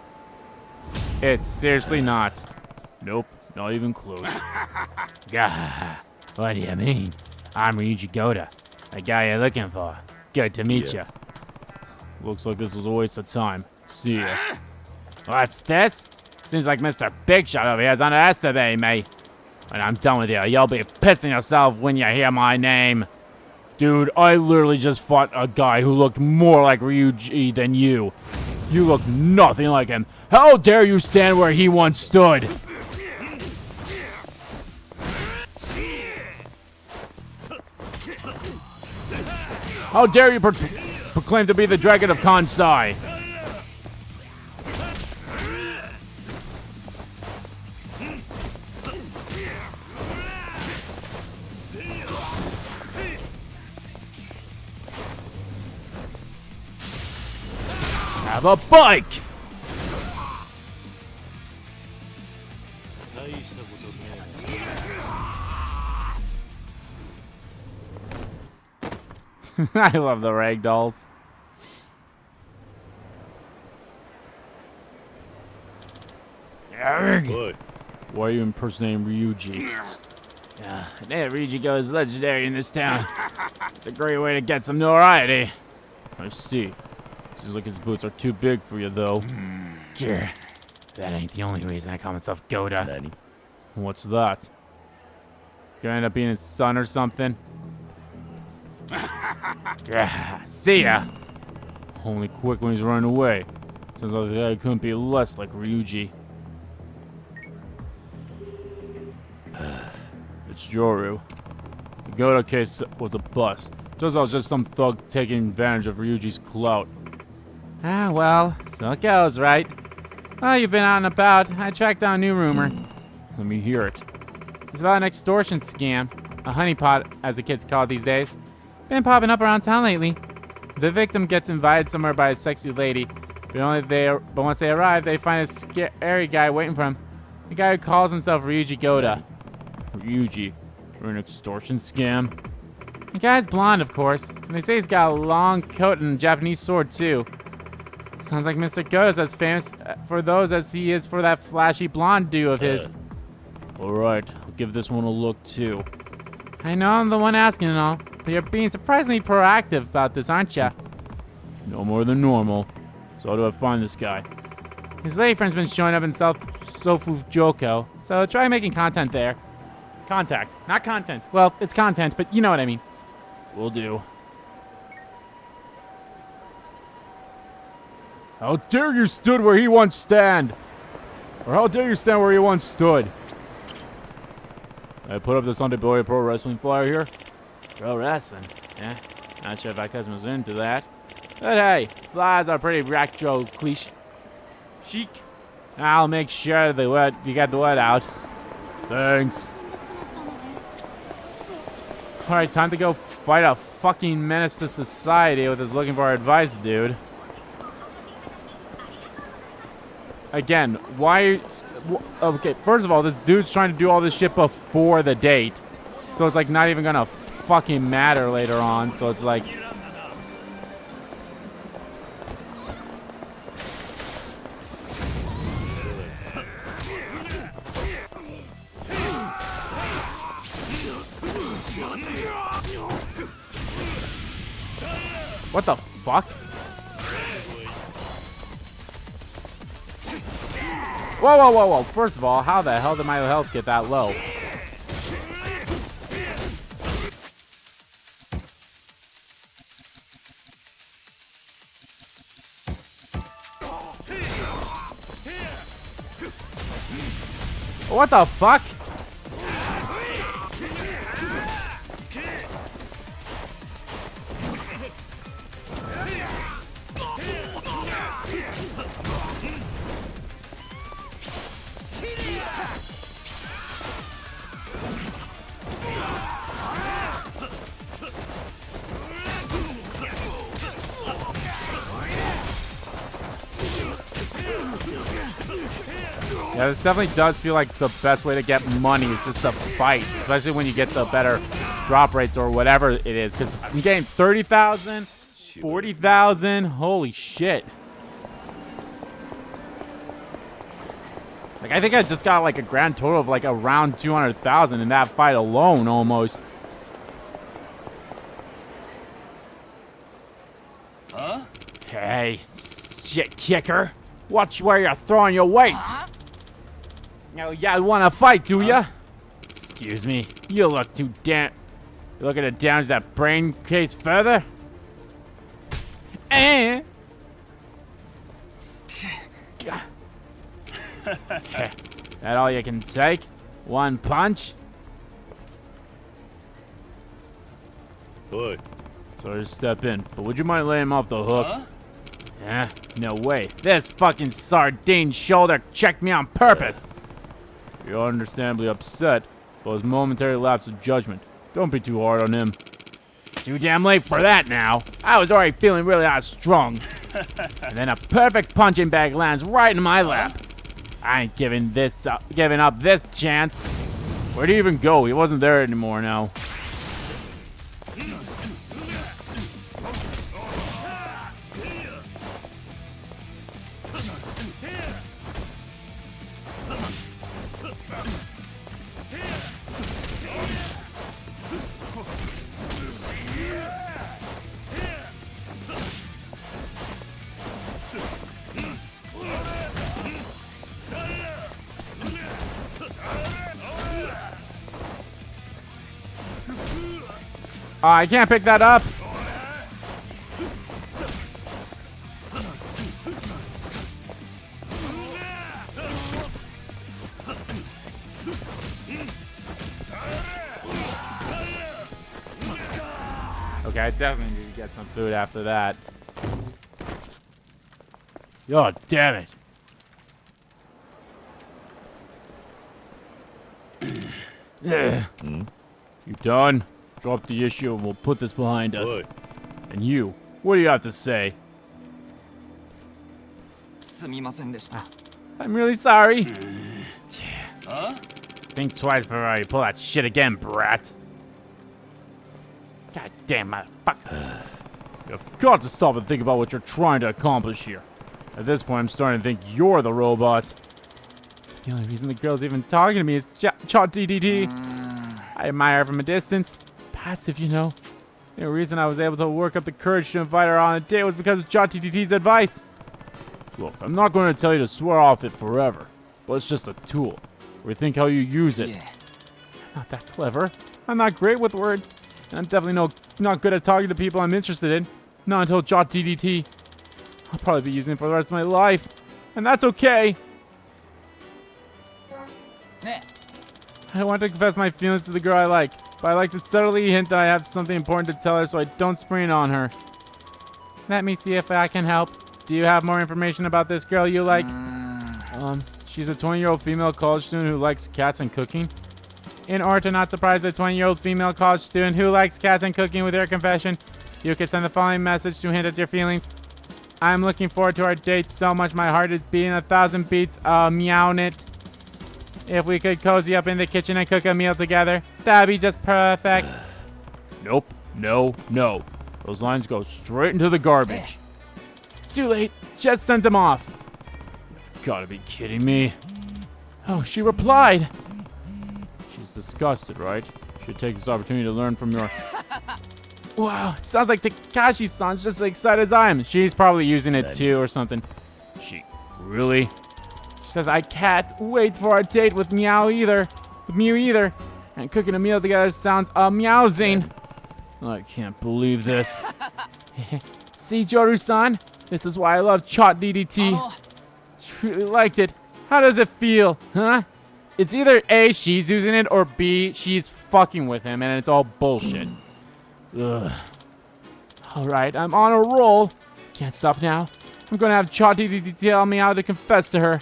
It's seriously not. Nope, not even close. Gah, what do you mean? I'm Ryuji Koda, the guy you're looking for. Good to meet Yeah. ya. Looks like this was a waste of time. See ya. What's this? Seems like Mr. Big Shot over here is underestimating me. When I'm done with you, you'll be pissing yourself when you hear my name. Dude, I literally just fought a guy who looked more like Ryuji than you. You look nothing like him. How dare you stand where he once stood? How dare you proclaim to be the Dragon of Kansai? Have a bike! 大したことね I love the ragdolls. Arrgh. おい Why are you impersonating Ryuji? Yeah, Ryuji Koda is legendary in this town. It's a great way to get some notoriety. I see. Seems like his boots are too big for you, though. Grr. That ain't the only reason I call myself Koda. Nani? What's that? Gonna end up being his son or something. Grr. See ya. Only quick when he's running away. Sounds like the guy couldn't be less like Ryuji. It's Joryu. The Koda case was a bust. Turns out it was just some thug taking advantage of Ryuji's clout. Ah, well, so it goes, right? Well, you've been out and about. I tracked down a new rumor. Let me hear it. It's about an extortion scam. A honeypot, as the kids call it these days. Been popping up around town lately. The victim gets invited somewhere by a sexy lady, but once they arrive, they find a scary guy waiting for them. The guy who calls himself Ryuji Koda. Ryuji, for an extortion scam? The guy's blonde, of course, and they say he's got a long coat and a Japanese sword, too. Sounds like Mr. Koda's as famous for those as he is for that flashy blonde dude of his. Alright, I'll give this one a look too. I know I'm the one asking and all, but you're being surprisingly proactive about this, aren't ya? No more than normal. So how do I find this guy? His lady friend's been showing up in South Sofujoko, so try making content there. Contact, not content. Well, it's content, but you know what I mean. Will do. How dare you stood where he once stand? Or how dare you stand where he once stood? I put up the Sontenbori Pro Wrestling flyer here. Pro wrestling, yeah. Not sure if my cousin's into that. But hey, flies are pretty retro cliche. Chic. I'll make sure you get the word out. Thanks. Alright, time to go fight a fucking menace to society with his looking for advice, dude. Again, why... Okay, first of all, this dude's trying to do all this shit before the date. So it's like not even gonna fucking matter later on. So it's like... What the fuck? Whoa, whoa, whoa, whoa. First of all, how the hell did my health get that low? What the fuck? Yeah, this definitely does feel like the best way to get money is just to fight, especially when you get the better drop rates or whatever it is. Because I'm getting 30,000, 40,000. Holy shit. Like, I think I just got like a grand total of like around 200,000 in that fight alone almost. Huh? Hey, shit kicker. Watch where you're throwing your weight. Oh, yeah, you want to fight, do ya? Excuse me. You look too You looking to damage that brain case further? Eh? That all you can take? One punch? Oi. Sorry to step in, but would you mind laying him off the hook? Huh? Eh, no way. This fucking sardine shoulder checked me on purpose. You're understandably upset for his momentary lapse of judgment. Don't be too hard on him. Too damn late for that now. I was already feeling really strong. And then a perfect punching bag lands right in my lap. I ain't giving up this chance. Where'd he even go? He wasn't there anymore now. I can't pick that up. Okay, I definitely need to get some food after that. Oh, damn it. You done? Drop the issue and we'll put this behind us. Oi. And you, what do you have to say? すみませんでした。 I'm really sorry. Huh? Think twice before you pull that shit again, brat. God damn motherfucker. You've got to stop and think about what you're trying to accomplish here. At this point, I'm starting to think you're the robot. The only reason the girl's even talking to me is Chot DDT. I admire her from a distance. Passive, you know. The only reason I was able to work up the courage to invite her on a date was because of Chot DDT's advice. Look, I'm not going to tell you to swear off it forever, but it's just a tool. Rethink how you use it. Yeah. I'm not that clever. I'm not great with words. And I'm definitely not good at talking to people I'm interested in. Not until Jot DDT. I'll probably be using it for the rest of my life. And that's okay. ね I don't want to confess my feelings to the girl I like, but I like to subtly hint that I have something important to tell her so I don't spring on her. Let me see if I can help. Do you have more information about this girl you like? She's a 20-year-old female college student who likes cats and cooking. In order to not surprise the 20-year-old female college student who likes cats and cooking with your confession, you can send the following message to hint at your feelings. I'm looking forward to our date so much my heart is beating 1,000 beats. Meowing it. If we could cozy up in the kitchen and cook a meal together, that'd be just perfect. Nope. No. No. Those lines go straight into the garbage. Too late. Just sent them off. You've gotta be kidding me. Oh, she replied. She's disgusted, right? Should take this opportunity to learn from your... Wow, it sounds like Takashi-san's just as excited as I am. She's probably using it too or something. Really? She says, I can't wait for our date with Meow either. With Mew either. And cooking a meal together sounds meowsing. I can't believe this. See, Joryu-san? This is why I love Chot DDT. She really liked it. How does it feel, huh? It's either A, she's using it, or B, she's fucking with him, and it's all bullshit. Ugh. Alright, I'm on a roll. Can't stop now. I'm gonna have Chot DDT tell me how to confess to her.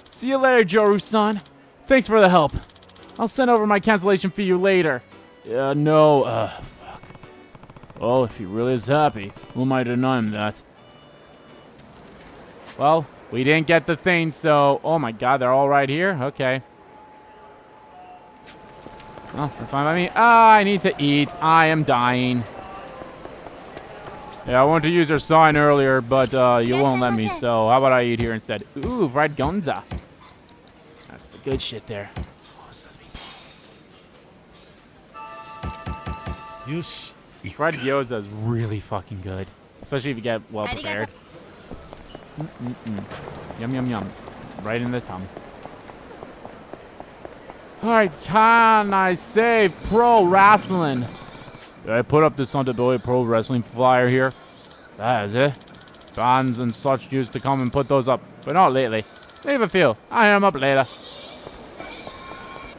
See you later, Joryu-san. Thanks for the help. I'll send over my cancellation fee you later. No, fuck. Well, if he really is happy, who am I to deny him that? Well, we didn't get the thing, so... Oh my god, they're all right here? Okay. Well, that's fine by me. I need to eat. I am dying. Yeah, I wanted to use your sign earlier, but you won't let me, so how about I eat here instead? Ooh, fried gonza. That's the good shit there. Oh, sesame. Fried gyoza is really fucking good, especially if you get well prepared. Yum, yum, yum. Right in the tongue. Alright, can I save pro wrestling? Did I put up the Sontenbori Pro Wrestling flyer here? That is it. Bands and such used to come and put those up, but not lately. Leave a feel. I'll hit them up later.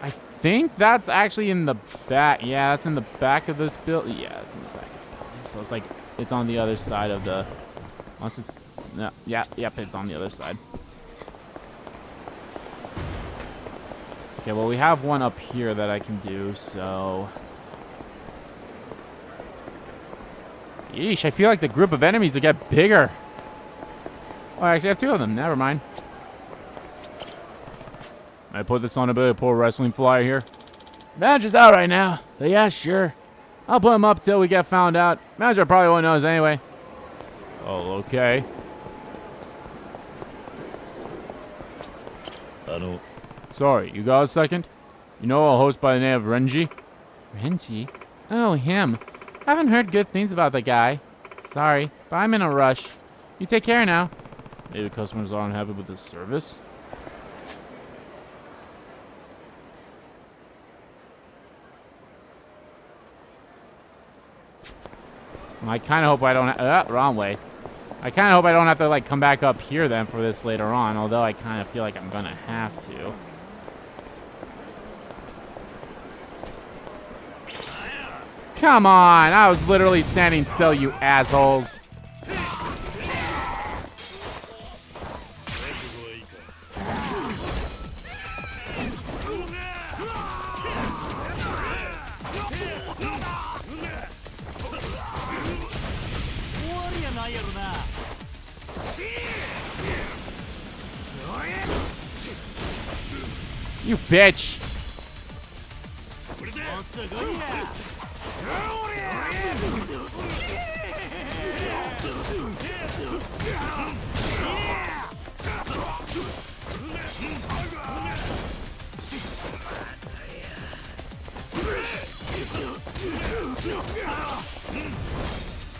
I think that's actually in the back. Yeah, that's in the back of this building. Yeah, it's in the back of the building. So it's like, it's on the other side of the... Once it's... No, yeah, yep, it's on the other side. Okay, well, we have one up here that I can do, so... Yeesh, I feel like the group of enemies will get bigger. Oh, I actually have two of them. Never mind. I put this on a Pro Wrestling flyer here. Manager's out right now. But yeah, sure. I'll put him up till we get found out. Manager probably won't know us anyway. Oh, okay. Sorry, you got a second? You know a host by the name of Renji? Renji? Oh, him. I haven't heard good things about the guy. Sorry, but I'm in a rush. You take care now. Maybe customers aren't happy with the service? I kind of hope I don't... wrong way. I kind of hope I don't have to, like, come back up here then for this later on, although I kind of feel like I'm gonna have to. Come on! I was literally standing still, you assholes. You bitch!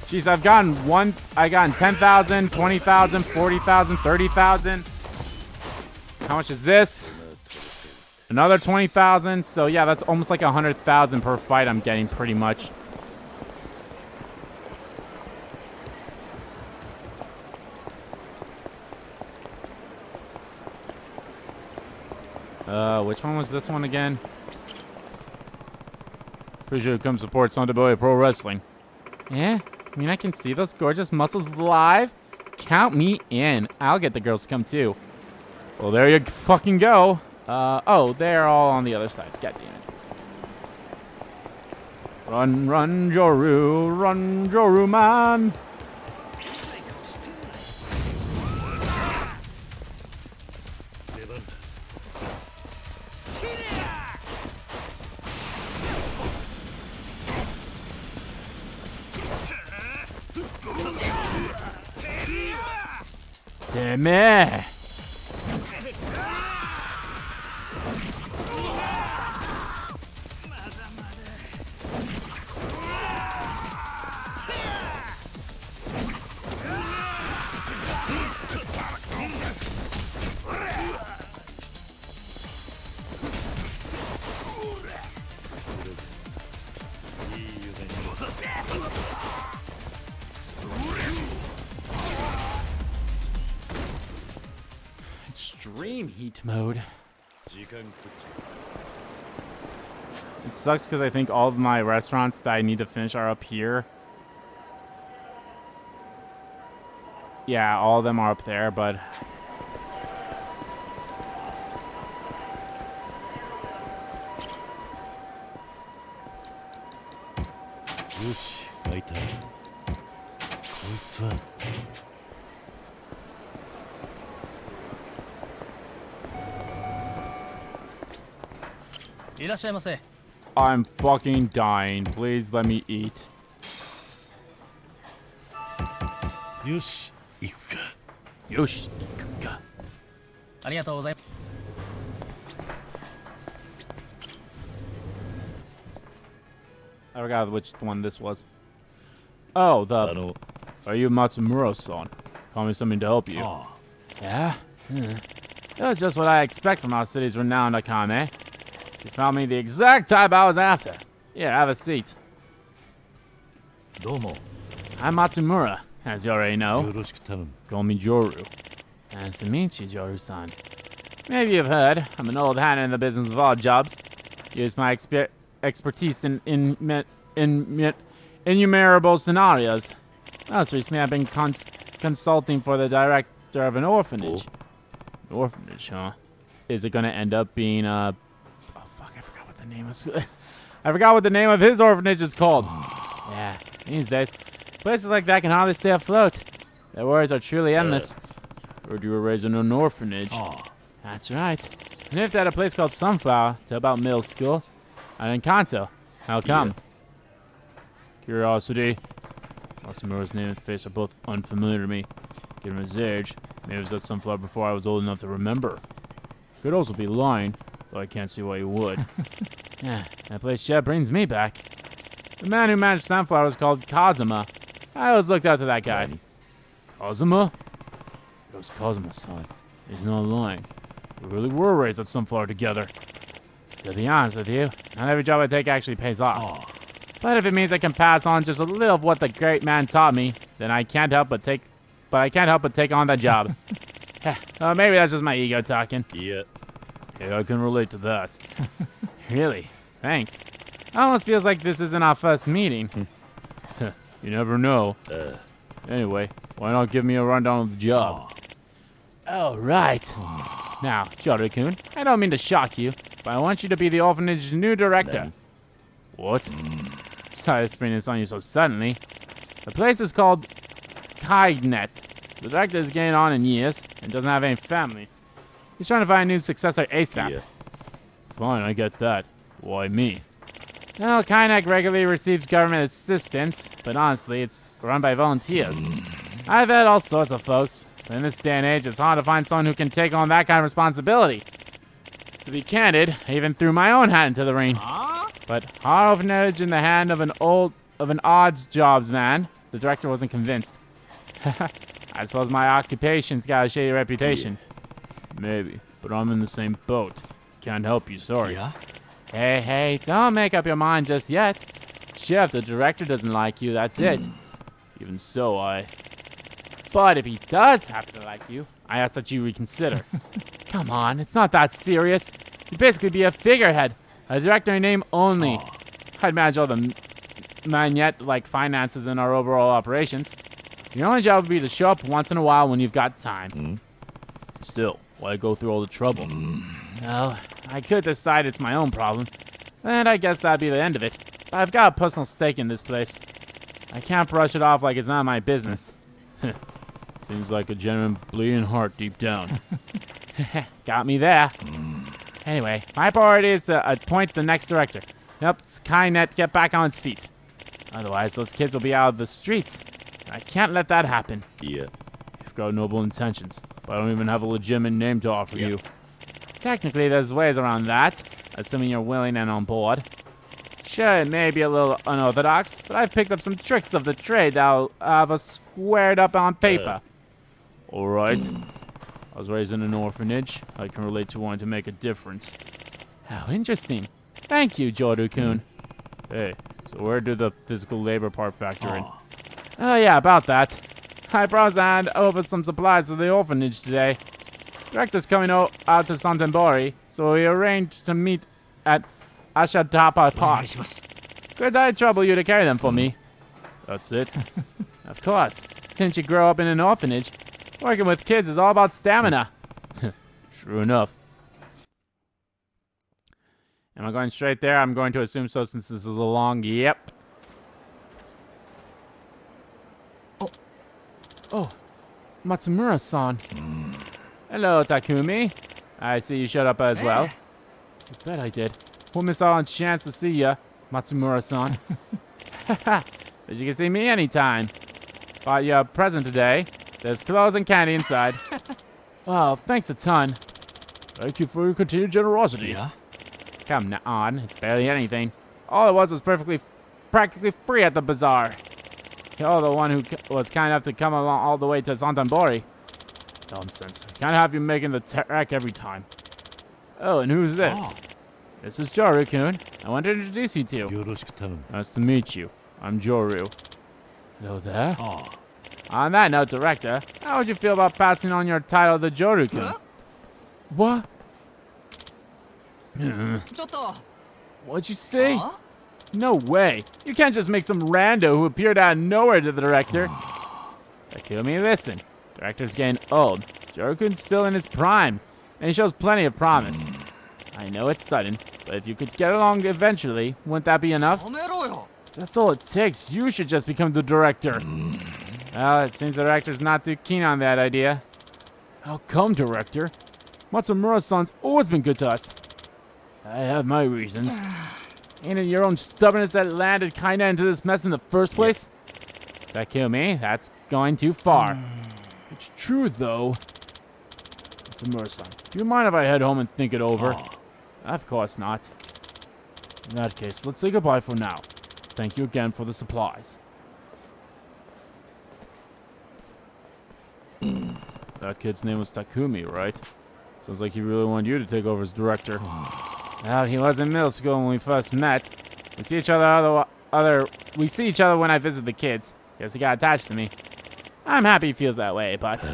Jeez, I've gotten 10,000, 20,000, 40,000, 30,000. How much is this? Another 20,000. So yeah, that's almost like 100,000 per fight I'm getting pretty much. Which one was this one again? Pretty sure come support Sontenbori Pro Wrestling. Yeah? I mean, I can see those gorgeous muscles live. Count me in. I'll get the girls to come too. Well, there you fucking go. Oh, they're all on the other side. God damn it. Run, run, Joryu, man. Timmy. Extreme heat mode. 時間食っちゃ It sucks because I think all of my restaurants that I need to finish are up here. Yeah, all of them are up there, but...う。よし、開いた。こいつは。いらっしゃいませ。 I'm fucking dying. Please let me eat. よし、行くか。 Yoshi. ありがとうございます。 I forgot which one this was. Oh, the... の、 Are you Matsumura-san? Call me something to help you. あ Yeah? That's just what I expect from our city's renowned Akame. You found me the exact type I was after. Here, have a seat. あ、どうも。 I'm Matsumura, as you already よ know. ろしく頼む。 Call me Joryu. Nice to meet you, Joryu-san. Maybe you've heard, I'm an old hand in the business of odd jobs. Use my expertise in innumerable scenarios. Most recently, I've been consulting for the director of an orphanage. An orphanage, huh? Is it gonna end up being oh fuck, I forgot what the name is. I forgot what the name of his orphanage is called. Yeah, these days, places like that can hardly stay afloat. Their worries are truly endless. Heard you were raised in an orphanage. That's right. I lived at a place called Sunflower till about middle school. And in Kanto. How come? Curiosity. Matsumura's name and face are both unfamiliar to me. Given his age, maybe it was at Sunflower before I was old enough to remember. Could also be lying, though I can't see why he would. Yeah, that place shed brings me back. The man who managed Sunflower was called Kazuma. I always looked up to that guy. Kazuma? It was Kazuma-san. He's not lying. We really were raised at Sunflower together. To be honest with you, not every job I take actually pays off. But if it means I can pass on just a little of what the great man taught me, then I can't help but take on that job. Maybe that's just my ego talking. いや、 Yeah, I can relate to that. Really? Thanks. Almost feels like this isn't our first meeting. You never know. Anyway, why not give me a rundown of the job? Oh, right. Now, Joryu-kun, I don't mean to shock you, but I want you to be the orphanage's new director. What? Sorry to spring this on you so suddenly. The place is called Gaiden. The director is getting on in years and doesn't have any family. He's trying to find a new successor ASAP. Yeah. Fine, I get that. Why me? Well, Kainek regularly receives government assistance, but honestly, it's run by volunteers. I've had all sorts of folks, but in this day and age, it's hard to find someone who can take on that kind of responsibility. To be candid, I even threw my own hat into the ring. But hard orphanage in the hand of an odds jobs man, the director wasn't convinced. I suppose my occupation's got a shady reputation. Maybe, but I'm in the same boat. Can't help you, sorry. Yeah? Hey, don't make up your mind just yet. Chef, the director doesn't like you, that's it. Even so, But if he does happen to like you, I ask that you reconsider. Come on, it's not that serious. You'd basically be a figurehead, a director in name only. I'd manage all the manette like finances in our overall operations. Your only job would be to show up once in a while when you've got time. Still, why go through all the trouble? Well, I could decide it's my own problem, and I guess that'd be the end of it. But I've got a personal stake in this place. I can't brush it off like it's not my business. Seems like a genuine bleeding heart deep down. Got me there. Anyway, my priority is to appoint the next director. Help Skynet get back on its feet. Otherwise, those kids will be out of the streets. I can't let that happen. いや、 You've got noble intentions, but I don't even have a legitimate name to offer you. Technically, there's ways around that, assuming you're willing and on board. Sure, it may be a little unorthodox, but I've picked up some tricks of the trade that'll have us squared up on paper. All right. I was raised in an orphanage. I can relate to wanting to make a difference. How interesting. Thank you, Joryu-kun. Hey, so where did the physical labor part factor in? Oh, yeah, about that. I promised to hand over some supplies to the orphanage today. Director's coming out to Sontenbori, so we arranged to meet at Ashitapa お願 Park. いします Could I trouble you to carry them for me? That's it? Of course. Didn't you grow up in an orphanage? Working with kids is all about stamina. True enough. Am I going straight there? I'm going to assume so since this is a long... Yep. Oh, Matsumura-san. Hello, Takumi. I see you showed up as well. You bet I did. Won't miss out on a chance to see ya, Matsumura-san. But you can see me anytime. Bought you a present today. There's clothes and candy inside. Oh, thanks a ton. Thank you for your continued generosity. いや Come now on, it's barely anything. All it was practically free at the bazaar. You're the one who was kind enough to come along all the way to Sontenbori. Nonsense. Can't have you making the trek every time. Oh, and who's this? Oh. This is Joryu-kun. I want to introduce you to. よろしく頼む Nice to meet you. I'm Joryu. Hello there. あ On that note, Director, how would you feel about passing on your title to Joryu-kun? What? あちょっと What'd you say? あ No way. You can't just make some rando who appeared out of nowhere to the director. Takumi, listen. Director's getting old. Joryu-kun's still in his prime, and he shows plenty of promise. I know it's sudden, but if you could get along eventually, wouldn't that be enough? やめろよ That's all it takes. You should just become the director. Well, it seems the director's not too keen on that idea. How come, Director? Matsumura-san's always been good to us. I have my reasons. Ain't it your own stubbornness that landed kinda into this mess in the first place? Takumi, that's going too far. It's true, though. Matsumura-san, do you mind if I head home and think it over? Of course not. In that case, let's say goodbye for now. Thank you again for the supplies. That kid's name was Takumi, right? Sounds like he really wanted you to take over as director. Well, he was in middle school when we first met. We see each other when I visit the kids. Guess he got attached to me. I'm happy he feels that way, but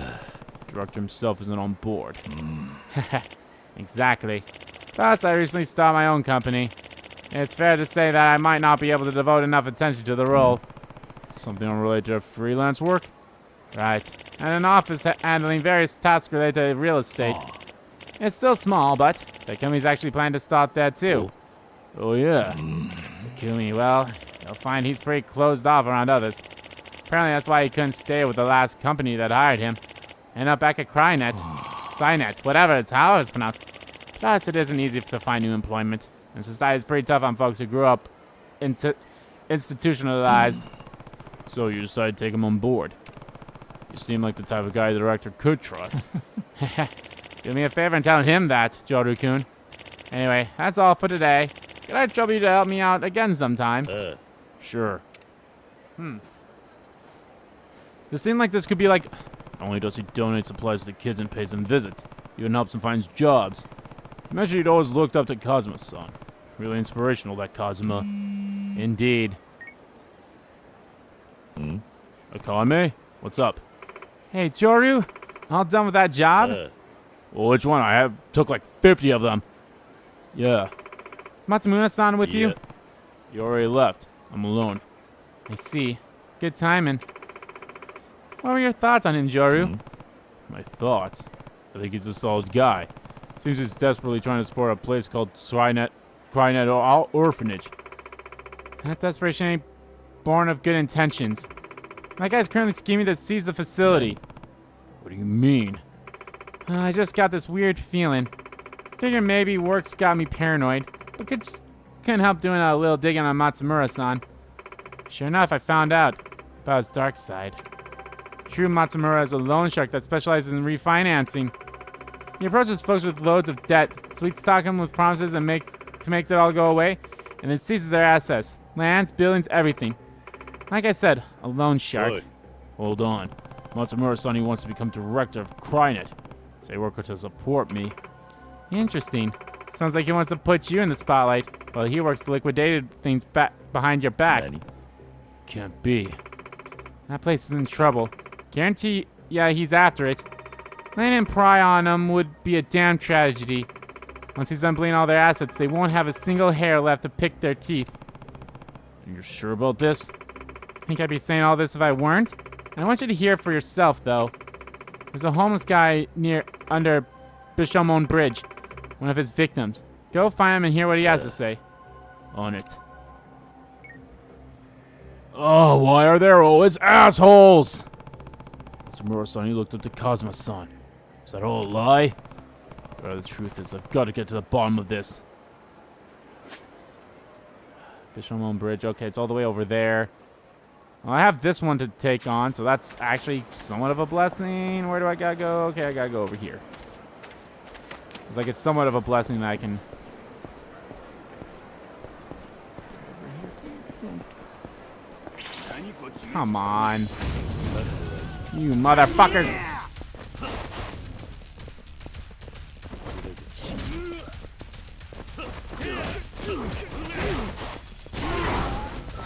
Director himself isn't on board. exactly. Plus, I recently started my own company. It's fair to say that I might not be able to devote enough attention to the role. Something unrelated to freelance work? Right. And an office handling various tasks related to real estate. It's still small, but Takumi's actually planning to start there too. Oh, yeah. Takumi, well, you'll find he's pretty closed off around others. Apparently that's why he couldn't stay with the last company that hired him. Ended up back at Cynet, whatever it's how it's pronounced. Plus, it isn't easy to find new employment. And society's pretty tough on folks who grew up institutionalized. So you decided to take him on board. You seem like the type of guy the director could trust. Do me a favor and tell him that, Joryu-kun. Anyway, that's all for today. Could I trouble you to help me out again sometime? Sure. This seemed like this could be like... Not only does he donate supplies to the kids and pays them visits, he even helps them find jobs. He mentioned he'd always looked up to Kazuma-san. Really inspirational, that Kazuma. Indeed. Akame? What's up? Hey, Joryu? All done with that job? Well, which one? Took like 50 of them. Yeah. Is Matsumura-san with you? You already left. I'm alone. I see. Good timing. What were your thoughts on him, Joryu? My thoughts? I think he's a solid guy. Seems he's desperately trying to support a place called Crynet Orphanage. That desperation ain't born of good intentions. That guy's currently scheming to seize the facility. What do you mean? I just got this weird feeling. Figure maybe work's got me paranoid, but couldn't help doing a little digging on Matsumura-san. Sure enough, I found out about his dark side. True Matsumura is a loan shark that specializes in refinancing. He approaches folks with loads of debt, sweet-talk them with promises and makes it all go away, and then seizes their assets. Lands, buildings, everything. Like I said, a loan shark. Hold on. Matsumura-san, he wants to become director of Crynet. So he worked to support me. Interesting. Sounds like he wants to put you in the spotlight, while he works to liquidate things behind your back. Can't be. That place is in trouble. Guarantee, yeah, he's after it. Laying and pry on them would be a damn tragedy. Once he's done bleeding all their assets, they won't have a single hair left to pick their teeth. You're sure about this? Think I'd be saying all this if I weren't? I want you to hear for yourself, though. There's a homeless guy under Bishamon Bridge, one of his victims. Go find him and hear what he has to say. On it. Oh, why are there always assholes? Samura-san, you looked up to Kazuma-san. Is that all a lie? Well, the truth is, I've got to get to the bottom of this. Bishamon Bridge. Okay, it's all the way over there. Well, I have this one to take on, so that's actually somewhat of a blessing. Where do I gotta go? Okay, I gotta go over here. It's like it's somewhat of a blessing that I can... Come on. You motherfuckers!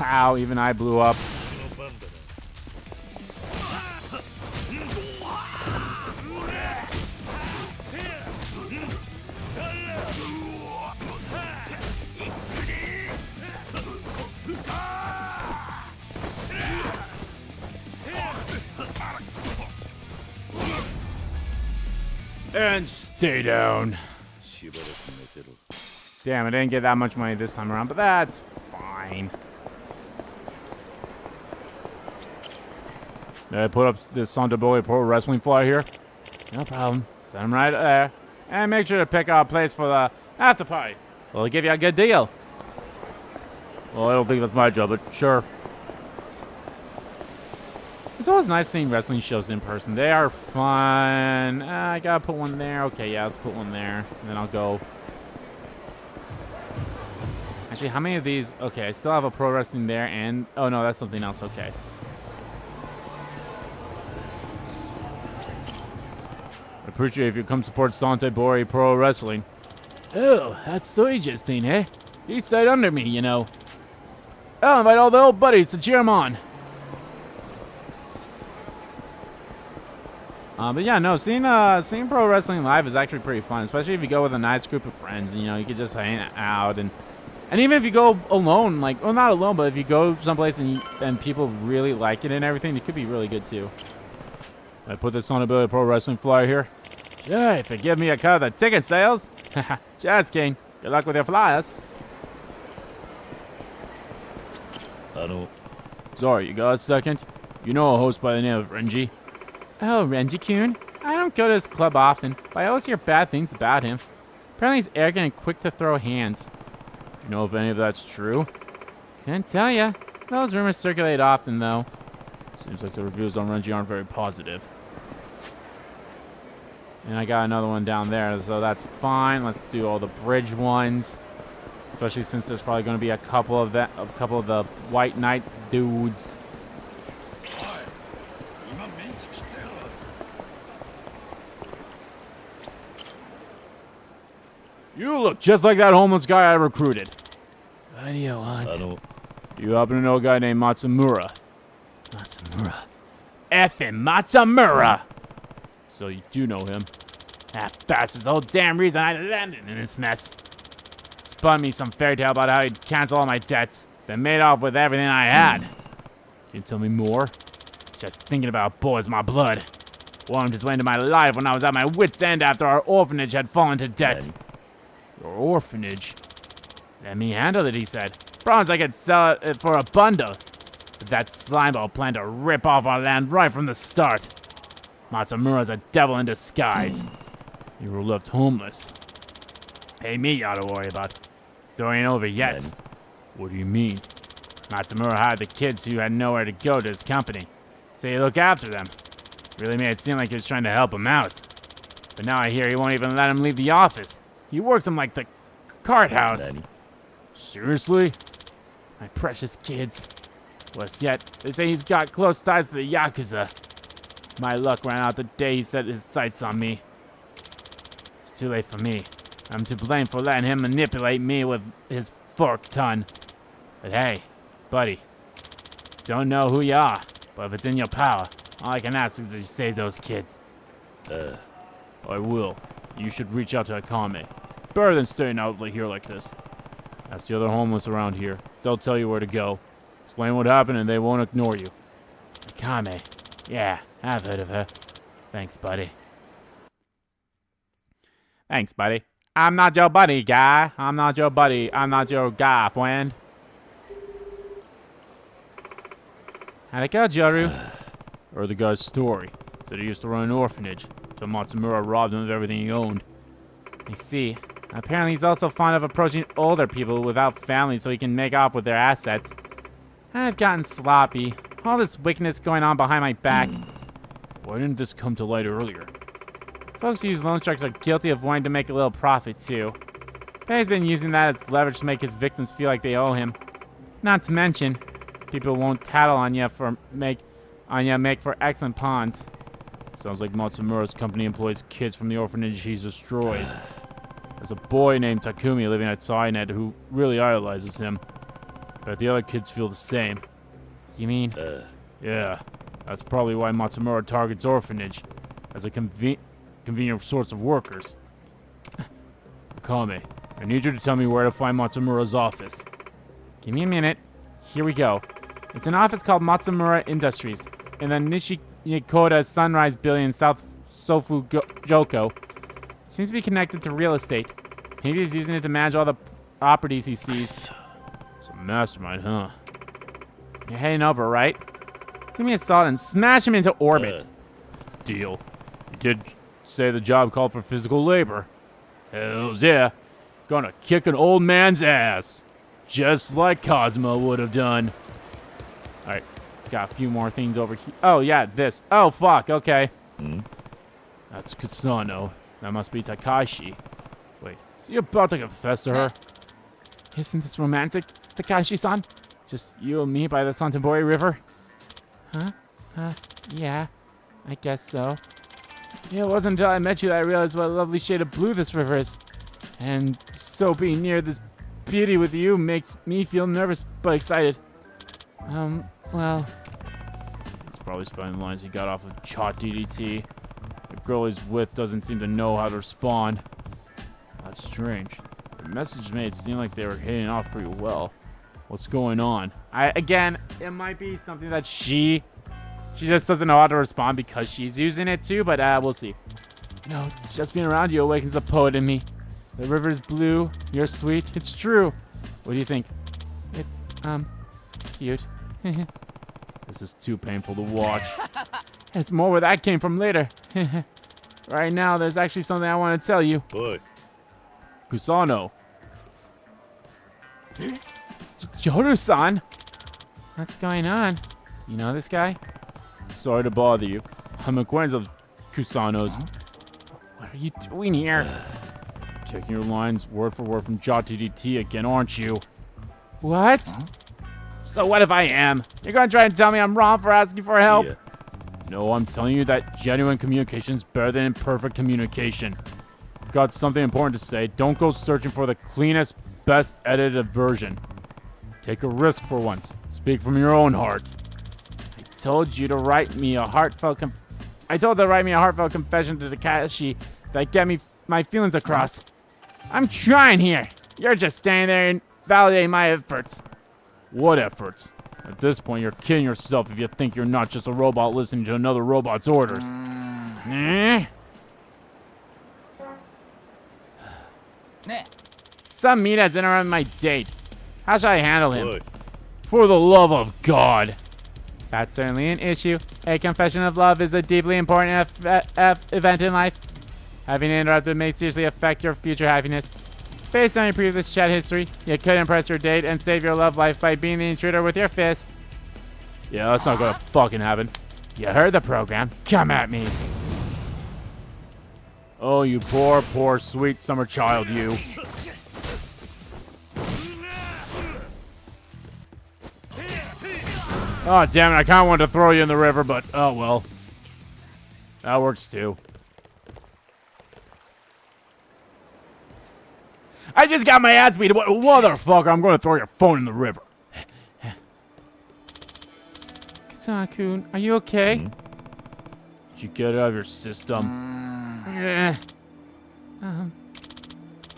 Ow, even I blew up. And stay down. Damn, I didn't get that much money this time around, but that's fine. Did I put up the Sontenbori Pro Wrestling fly here? No problem. Set him right there. And make sure to pick out a place for the after party. We'll give you a good deal. Well, I don't think that's my job, but sure. It's always nice seeing wrestling shows in person. They are fun. I gotta put one there. Okay, yeah, let's put one there. And then I'll go. Actually, how many of these? Okay, I still have a pro wrestling there and... Oh, no, that's something else. Okay. I appreciate if you come support Sontenbori Pro Wrestling. Oh, that's so interesting, eh? He's right under me, you know. I'll invite all the old buddies to cheer him on. But yeah, no, seeing pro wrestling live is actually pretty fun, especially if you go with a nice group of friends. You know, you could just hang out, and even if you go alone, like, well, not alone, but if you go someplace and people really like it and everything, it could be really good too. I put this on a Billy Pro Wrestling flyer here. Sure, if you give me a cut of the ticket sales. Cheers, King. Good luck with your flyers. Sorry, you got a second? You know a host by the name of Renji? Oh, Renji-kun? I don't go to his club often, but I always hear bad things about him. Apparently he's arrogant and quick to throw hands. You know if any of that's true? Can't tell ya. Those rumors circulate often, though. Seems like the reviews on Renji aren't very positive. And I got another one down there, so that's fine. Let's do all the bridge ones. Especially since there's probably going to be a couple of the White Knight dudes. You look just like that homeless guy I recruited. What do you want? You happen to know a guy named Matsumura? Matsumura. Effing Matsumura! So you do know him. That bastard's the whole damn reason I landed in this mess. Spun me some fairy tale about how he'd cancel all my debts, then made off with everything I had. Can you tell me more? Just thinking about it boils my blood. Warmed his way into my life when I was at my wit's end after our orphanage had fallen to debt. Your orphanage? Let me handle it, he said. Promised I could sell it for a bundle. But that slimeball planned to rip off our land right from the start. Matsumura's a devil in disguise. You were left homeless. Hey, me you ought to worry about. Story ain't over yet. What do you mean? Matsumura hired the kids who had nowhere to go to his company. So he look after them. Really made it seem like he was trying to help them out. But now I hear he won't even let him leave the office. He works them like the cart house. Seriously? My precious kids. Worse yet, they say he's got close ties to the Yakuza. My luck ran out the day he set his sights on me. It's too late for me. I'm to blame for letting him manipulate me with his forked tongue. But hey, buddy, don't know who you are, but if it's in your power, all I can ask is that you save those kids. I will. You should reach out to Akame. Better than staying out here like this. Ask the other homeless around here. They'll tell you where to go. Explain what happened and they won't ignore you. Akame. Yeah, I've heard of her. Thanks, buddy. Thanks, buddy. I'm not your buddy, guy. I'm not your buddy. I'm not your guy, friend. How'd it go, Joryu? Heard the guy's story. Said he used to run an orphanage. Till Matsumura robbed him of everything he owned. I see. Apparently he's also fond of approaching older people without families so he can make off with their assets. I've gotten sloppy. All this wickedness going on behind my back. Why didn't this come to light earlier? Folks who use loan sharks are guilty of wanting to make a little profit, too. But he's been using that as leverage to make his victims feel like they owe him. Not to mention, people won't tattle on you make for excellent pawns. Sounds like Matsumura's company employs kids from the orphanage he destroys. There's a boy named Takumi living at Sainet who really idolizes him. Bet the other kids feel the same. You mean? Yeah, that's probably why Matsumura targets orphanage as a convenient source of workers. Akame, I need you to tell me where to find Matsumura's office. Give me a minute. Here we go. It's an office called Matsumura Industries in the Nishikoda Sunrise Building in South Sofu Joko. Seems to be connected to real estate. Maybe he's using it to manage all the properties he sees. It's a mastermind, huh? You're heading over, right? Do me a solid and smash him into orbit. Deal. You did say the job called for physical labor. Hells yeah. Gonna kick an old man's ass. Just like Kazuma would have done. Alright. Got a few more things over here. Oh, yeah, this. Oh, fuck. Okay. That's Kusano. That must be Takashi. Wait, is he about to confess to her? Isn't this romantic, Takashi-san? Just you and me by the Sontenbori River? Huh? Yeah. I guess so. It wasn't until I met you that I realized what a lovely shade of blue this river is. And so being near this beauty with you makes me feel nervous but excited. Well... He's probably spelling the lines he got off of Chot DDT. The girl he's with doesn't seem to know how to respond. That's strange. The message made it seem like they were hitting off pretty well. What's going on? Again, it might be something that she just doesn't know how to respond because she's using it too, but we'll see. You know, just being around you awakens the poet in me. The river's blue, you're sweet, it's true. What do you think? It's, cute. This is too painful to watch. There's more where that came from later. Right now, there's actually something I want to tell you. Boy. Kusano. Joryu-san? What's going on? You know this guy? Sorry to bother you. I'm acquaintance of Kusano's. What are you doing here? Taking your lines word for word from JTDT again, aren't you? What? So what if I am? You're gonna try and tell me I'm wrong for asking for help? Yeah. No, I'm telling you that genuine communication is better than imperfect communication. Got something important to say. Don't go searching for the cleanest, best edited version. Take a risk for once. Speak from your own heart. I told you to write me a heartfelt confession to Takashi that get me my feelings across. I'm trying here. You're just standing there and validating my efforts. What efforts? At this point, you're kidding yourself if you think you're not just a robot listening to another robot's orders. Some meathead's interrupting my date. How should I handle him? Boy. For the love of God! That's certainly an issue. A confession of love is a deeply important event in life. Having it interrupted may seriously affect your future happiness. Based on your previous chat history, you could impress your date and save your love life by being the intruder with your fist. Yeah, that's not gonna fucking happen. You heard the program. Come at me. Oh, you poor, poor, sweet summer child, you. Oh, damn it, I kinda wanted to throw you in the river, but oh well. That works too. I just got my ass beat. Motherfucker, I'm gonna throw your phone in the river. Kazuma-kun, are you okay? Did you get it out of your system?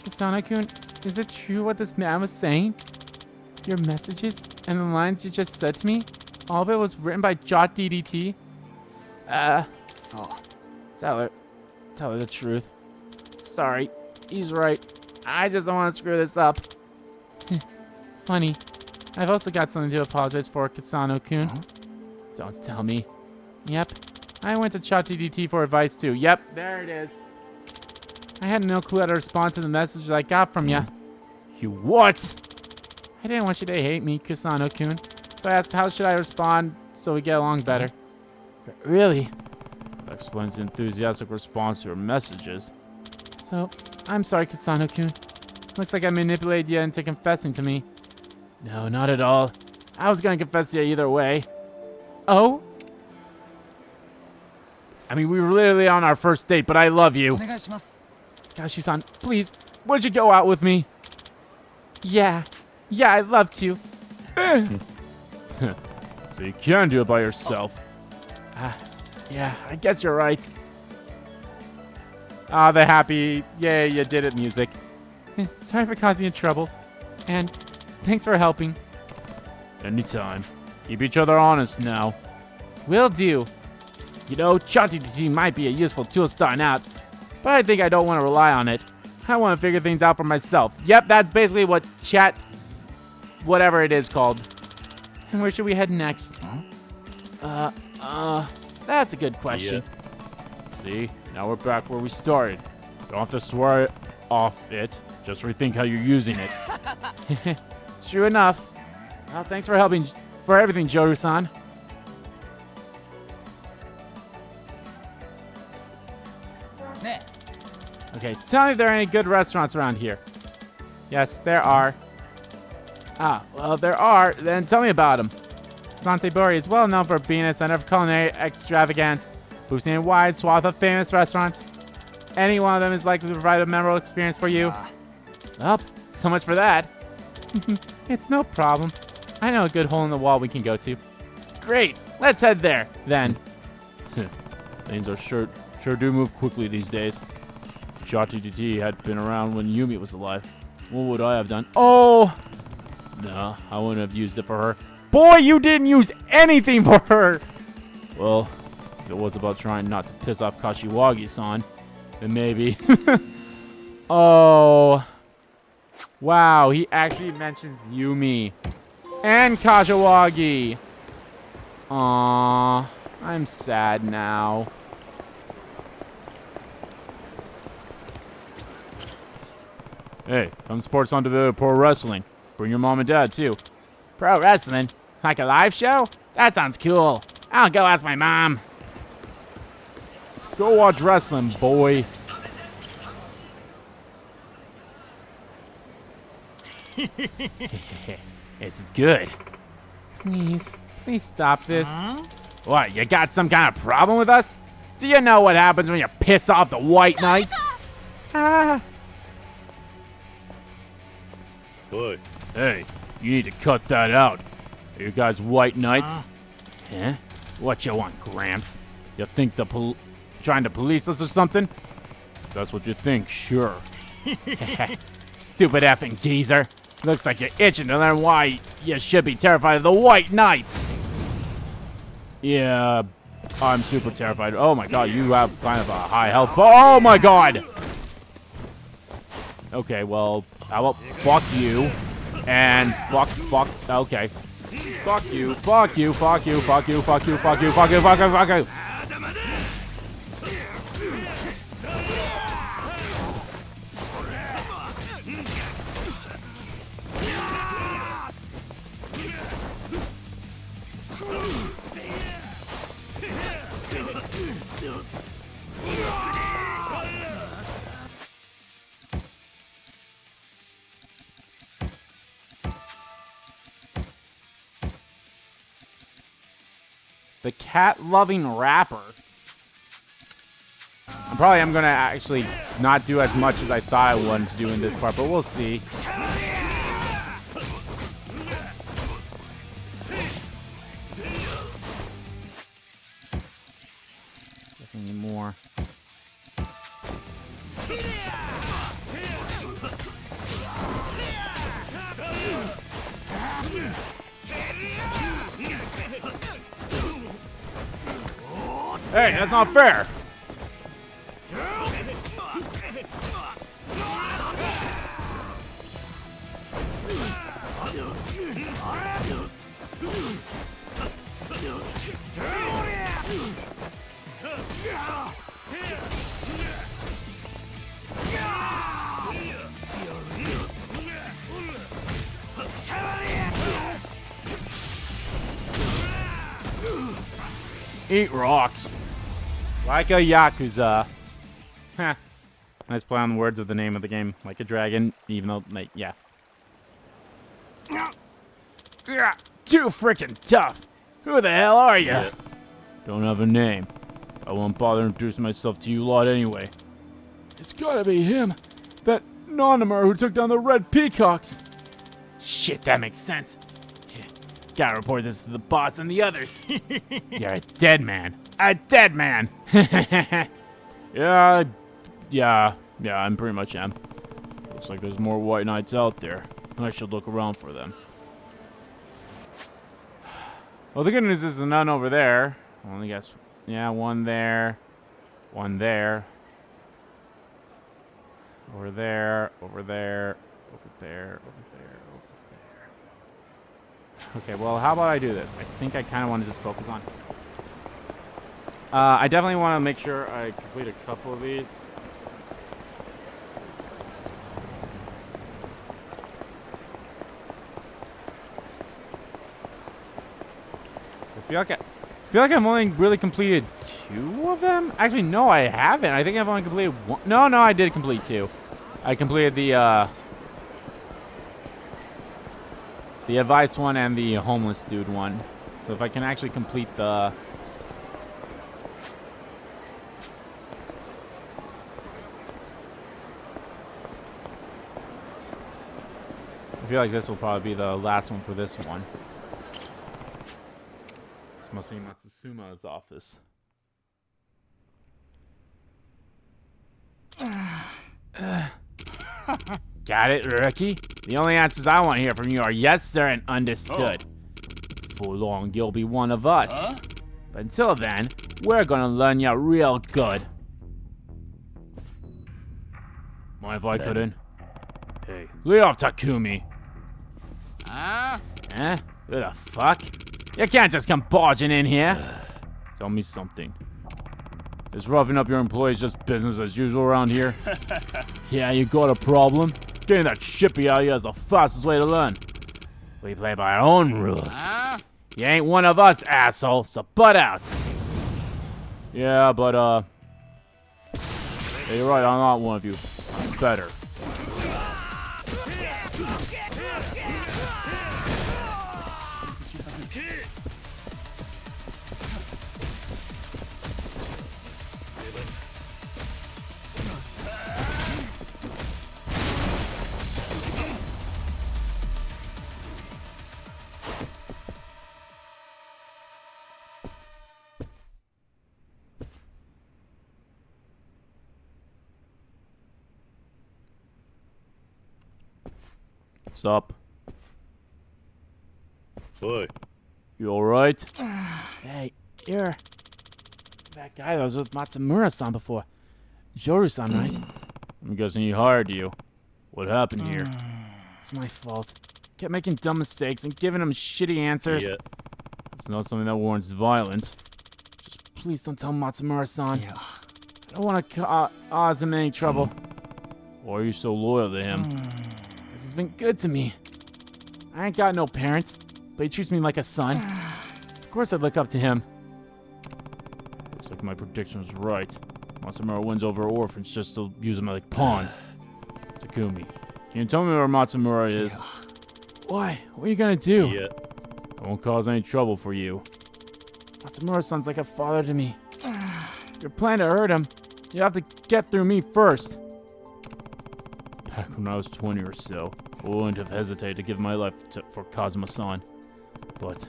Kasano-kun, is it true what this man was saying? Your messages and the lines you just said to me? All of it was written by Jot DDT? そう Tell her the truth. Sorry, he's right. I just don't want to screw this up. Funny. I've also got something to apologize for, Kasano-kun. Huh? Don't tell me. Yep. I went to Jot DDT for advice too. Yep, there it is. I had no clue how to respond to the messages I got from ya. You what? I didn't want you to hate me, Kasano-kun. So I asked how should I respond so we get along better. But really? That explains the enthusiastic response to your messages. So, I'm sorry, Kasano-kun. Looks like I manipulated you into confessing to me. No, not at all. I was gonna confess to you either way. Oh? I mean, we were literally on our first date, but I love お you. 願いします Kashi-san, please, would you go out with me? Yeah, I'd love to. So you can do it by yourself. Yeah, I guess you're right. Ah, the happy, yay, you did it music. Sorry for causing you trouble. And thanks for helping. Anytime. Keep each other honest now. Will do. You know, ChatGPT might be a useful tool starting out, but I think I don't want to rely on it. I want to figure things out for myself. Yep, that's basically what whatever it is called. And where should we head next? That's a good question. See? Now we're back where we started. Don't have to swear off it. Just rethink how you're using it. True enough. Well, thanks for helping for everything, Joryu-san. Ne. Okay, tell me if there are any good restaurants around here. Yes, there are. Ah, well, there are. Then tell me about them. Sontenbori is well known for being a center of culinary extravagance, boosting a wide swath of famous restaurants. Any one of them is likely to provide a memorable experience for you. Well, so much for that. It's no problem. I know a good hole in the wall we can go to. Great, let's head there, then. Things are sure do move quickly these days. DDT had been around when Yumi was alive. What would I have done? Oh! Nah, I wouldn't have used it for her. Boy, you didn't use anything for her! Well, if it was about trying not to piss off Kashiwagi-san, then maybe. Oh. Wow, he actually mentions Yumi. And Kashiwagi. Aww, I'm sad now. Hey, come support Sontenbori Pro Wrestling. Bring your mom and dad, too. Pro wrestling? Like a live show? That sounds cool. I'll go ask my mom. Go watch wrestling, boy. This is good. Please stop this. What, you got some kind of problem with us? Do you know what happens when you piss off the White Knights? Ah. Oi, Hey, you need to cut that out. Are you guys white knights? Huh? What you want, Gramps? You think the trying to police us or something? If that's what you think, sure. Stupid effing geezer. Looks like you're itching to learn why you should be terrified of the White Knights. Yeah, I'm super terrified. Oh my god, you have kind of a high health. Oh my god! Okay, well, how about fuck you? And fuck, okay. Fuck you, fuck you, fuck you, fuck you, fuck you, fuck you, fuck you, fuck you, fuck you. The cat-loving rapper. I'm gonna actually not do as much as I thought I wanted to do in this part, but we'll see. Definitely more. Hey, that's not fair! Eat rocks. Like a Yakuza. Heh. Nice play on the words of the name of the game. Like a dragon, even though, like, yeah. Too freaking tough. Who the hell are you? Yeah. Don't have a name. I won't bother introducing myself to you lot anyway. It's gotta be him. That Nonamur who took down the Red Peacocks. Shit, that makes sense. Gotta report this to the boss and the others. You're a dead man. A dead man. Yeah, I'm pretty much am. Looks like there's more White Knights out there. I should look around for them. Well, the good news is there's none over there. Well, I guess, yeah, one there. One there. Over there. Over there. Over there. Over there. Over there. Okay, well, how about I do this? I think I kind of want to just focus on... I definitely want to make sure I complete a couple of these. I feel like I've only really completed 2 of them. Actually, no, I haven't. I think I've only completed 1. No, I did complete 2. I completed the advice one and the homeless dude one. So if I can actually complete the... I feel like this will probably be the last one for this one. This must be Matsusuma's office. Got it, rookie? The only answers I want to hear from you are yes, sir, and understood. For long, you'll be one of us. But until then, we're gonna learn you real good. Mind if I cut in? Hey, Lay off, Takumi. Eh? Who the fuck? You can't just come barging in here. Tell me something. Is roughing up your employees just business as usual around here? Yeah, you got a problem? Getting that shippy out of you is the fastest way to learn. We play by our own rules. You ain't one of us, asshole, so butt out. Yeah, but, yeah, you're right, I'm not one of you. I'm better. Sup? boy. You alright? Hey, you're that guy that was with Matsumura-san before. Joryu-san, right? I'm guessing he hired you. What happened here? It's my fault. Kept making dumb mistakes and giving him shitty answers. Yeah. It's not something that warrants violence. Just please don't tell Matsumura-san. I don't want to cause him any trouble. Why are you so loyal to him? Because he's been good to me. I ain't got no parents, but he treats me like a son. Of course I'd look up to him. Looks like my prediction was right. Matsumura wins over orphans just to use them like pawns. Takumi, can you tell me where Matsumura is? Why? What are you gonna do? Yeah. I won't cause any trouble for you. Matsumura-san's like a father to me. If you're planning to hurt him, you have to get through me first. Back when I was 20 or so, I wouldn't have hesitated to give my life for Kazuma-san. But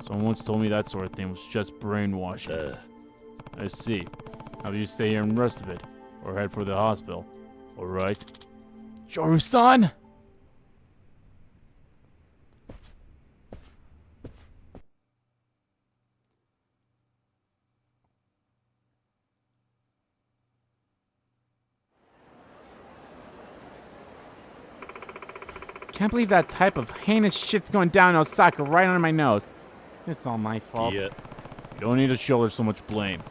someone once told me that sort of thing was just brainwashing. I see. How about you stay here and rest a bit, or head for the hospital? Alright? Joryu-san! Can't believe that type of heinous shit's going down in Osaka right under my nose. It's all my fault. Yeah. You don't need to shoulder so much blame.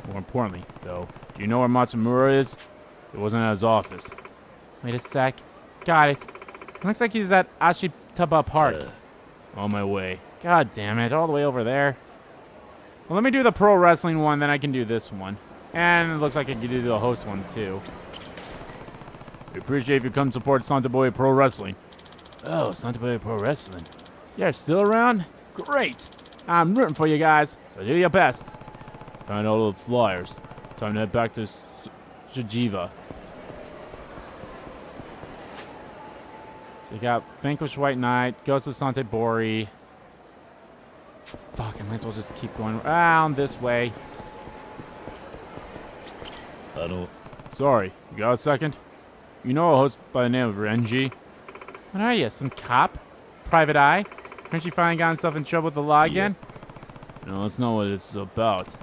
More importantly, though, do you know where Matsumura is? It wasn't at his office. Wait a sec. Got it. Looks like he's at Ashitaba Park. On my way. God damn it, all the way over there. Well, let me do the pro wrestling one, then I can do this one. And it looks like I can do the host one, too. We appreciate if you come support Sontenbori Pro Wrestling. Oh, Sontenbori Pro Wrestling. You're still around? Great. I'm rooting for you guys, so do your best. Found all the flyers. Time to head back to Shijiva. So you got Vanquish White Knight, Ghost of Sontenbori. Fuck, I might as well just keep going around this way. Sorry, you got a second? You know a host by the name of Renji? What are you, some cop? Private eye? Aren't you finally got himself in trouble with the law again? No, that's not what it's about.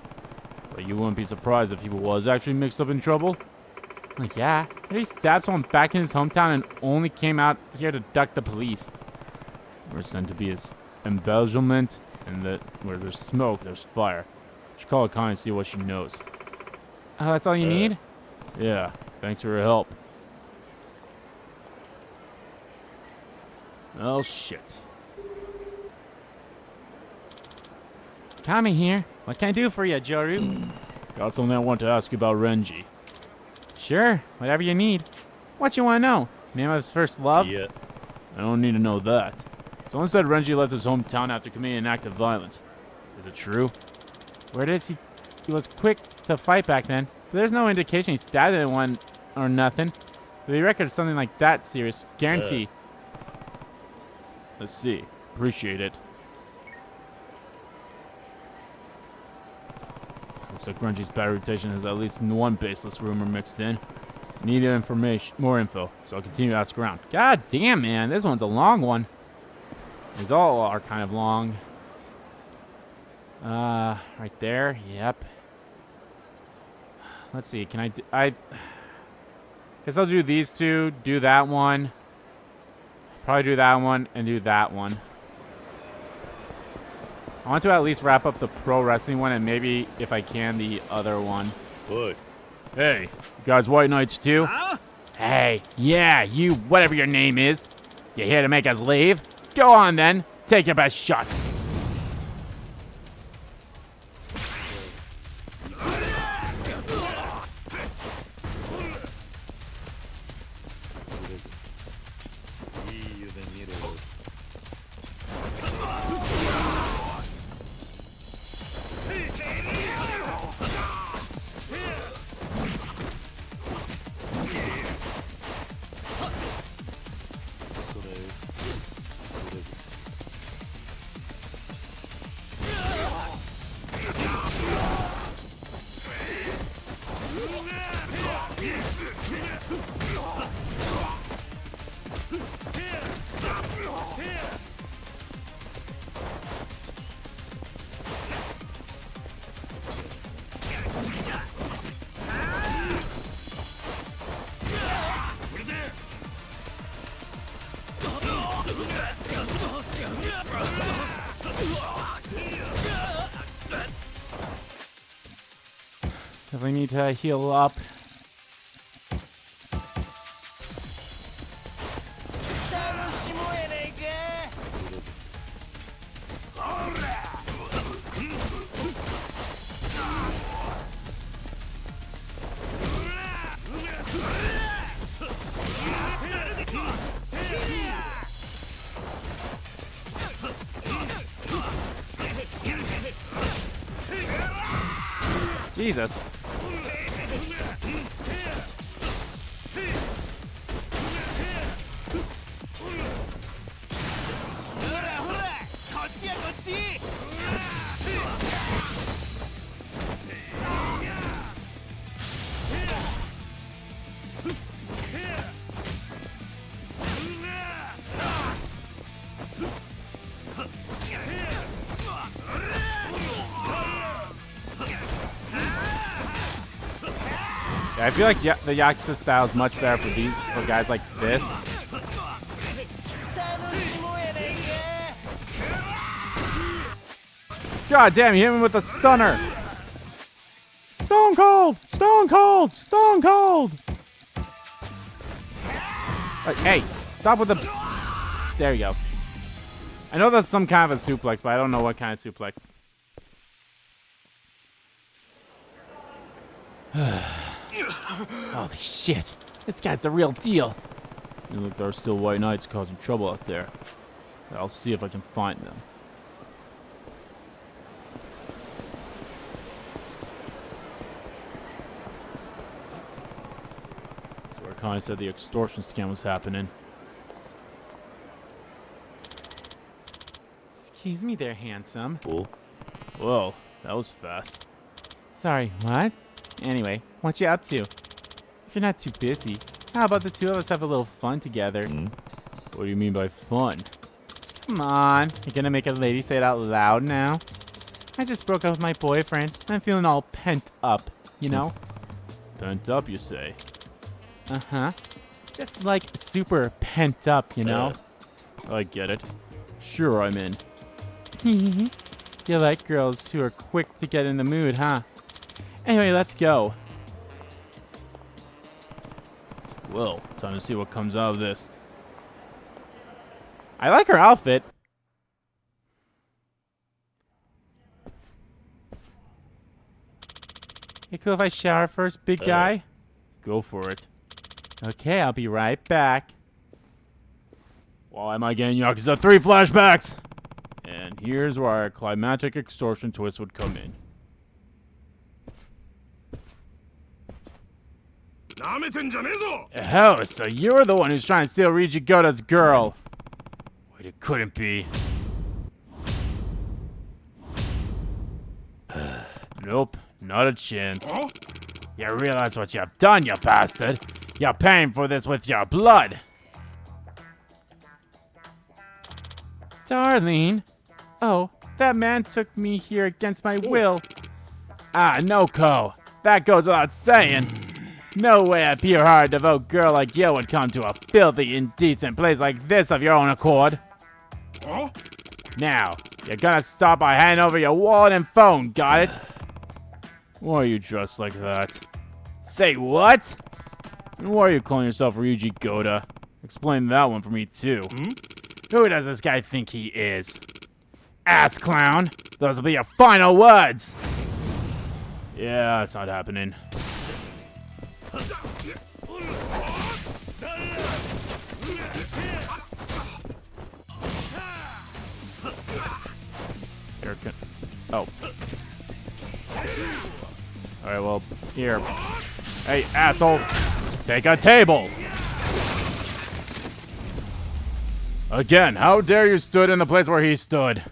But you wouldn't be surprised if he was actually mixed up in trouble? Like, yeah. He stabbed someone back in his hometown and only came out here to duck the police. Or it's meant to be his embellishment, and that where there's smoke, there's fire. You should call Akane and see what she knows. Oh, that's all you need? Yeah, thanks for your help. Oh, shit. Kami here. What can I do for you, Joryu? Got something I want to ask you about Renji. Sure, whatever you need. What you want to know? Name of his first love? Yeah. I don't need to know that. Someone said Renji left his hometown after committing an act of violence. Is it true? Word is he was quick to fight back then, but there's no indication he stabbed anyone or nothing. The record is something like that serious. Guarantee. Let's see. Appreciate it. Looks like Renji's bad reputation has at least one baseless rumor mixed in. Need information, more info, so I'll continue to ask around. God damn, man, this one's a long one. These all are kind of long. Right there. Yep. Let's see. Can I guess I'll do these two. Do that one. Probably do that one and do that one. I want to at least wrap up the pro wrestling one and maybe, if I can, the other one. Look. Hey, you guys White Knights too? Hey, yeah, you, whatever your name is. You here to make us leave? Go on then. Take your best shot. Definitely need to heal up. Jesus. Yeah, I feel like the Yakuza style is much better for guys like this. God damn, he hit me with a stunner. Stone cold! Stone cold! Stone cold! Hey, stop with the... There you go. I know that's some kind of a suplex, but I don't know what kind of suplex. Holy shit. This guy's the real deal. You look, there are still white knights causing trouble out there. I'll see if I can find them. So where Connie said the extortion scam was happening. Excuse me there, handsome. Oh, Whoa, that was fast. Sorry, what? Anyway, what you up to? If you're not too busy, how about the two of us have a little fun together? What do you mean by fun? Come on, you're gonna make a lady say it out loud now? I just broke up with my boyfriend. I'm feeling all pent up, you know? Pent up, you say? Uh-huh. Just like super pent up, you know? I get it. Sure, I'm in. You like girls who are quick to get in the mood, huh? Anyway, let's go. Well, time to see what comes out of this. I like her outfit. You cool if I shower first, big guy? Go for it. Okay, I'll be right back. Why am I getting Yakuza 3 flashbacks? And here's where our climactic extortion twist would come in. Oh, so you're the one who's trying to steal Ryuji Goda's girl. Wait, it couldn't be. Nope, not a chance. You realize what you've done, you bastard? You're paying for this with your blood. Darling. Oh, that man took me here against my will. Ah, no, Ko. That goes without saying. No way a pure-hearted, devout girl like you would come to a filthy, indecent place like this of your own accord. Now, you're gonna stop by handing over your wallet and phone, got it? Why are you dressed like that? Say what? And why are you calling yourself Ryuji Goda? Explain that one for me, too. Who does this guy think he is? Ass clown. Those will be your final words. Yeah, it's not happening. Here, oh. Alright, well, here. Hey, asshole! Take a table! Again, how dare you stood in the place where he stood?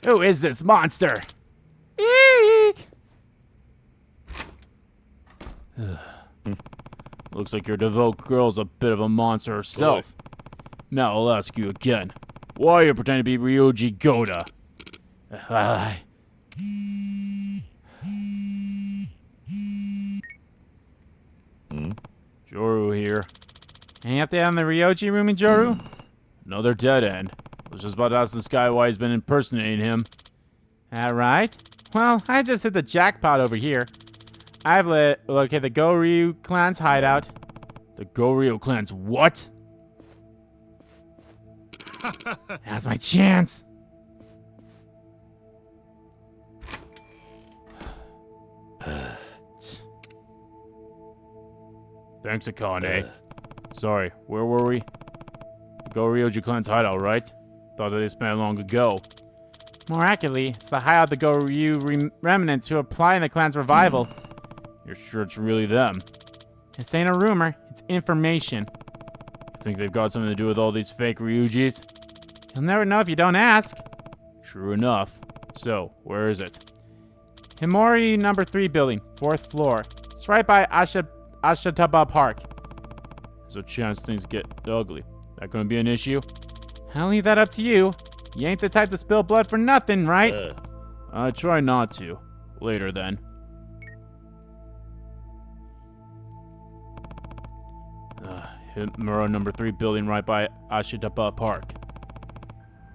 Who is this monster? Eek! Looks like your devout girl's a bit of a monster herself. Now I'll ask you again. Why are you pretending to be Ryuji Goda? Joryu here. Any update on the Ryoji room in Joryu? Another dead end. I was just about to ask this guy why he's been impersonating him. Alright. Well, I just hit the jackpot over here. I've located the Goryu clan's hideout. The Goryu clan's what? That's my chance. Thanks, Akane. Sorry, where were we? The Goryu clan's hideout, right? Thought that they spent long ago. More accurately, it's the hideout of the Goryu remnants who apply in the clan's revival. You're sure it's really them? This ain't a rumor, it's information. Think they've got something to do with all these fake Ryujis? You'll never know if you don't ask. True enough. So, where is it? Himori number 3 building, 4th floor. It's right by Ashataba Park. There's a chance things get ugly. That gonna be an issue? I'll leave that up to you. You ain't the type to spill blood for nothing, right? I try not to. Later then. Muro number 3 building right by Ashitapa Park.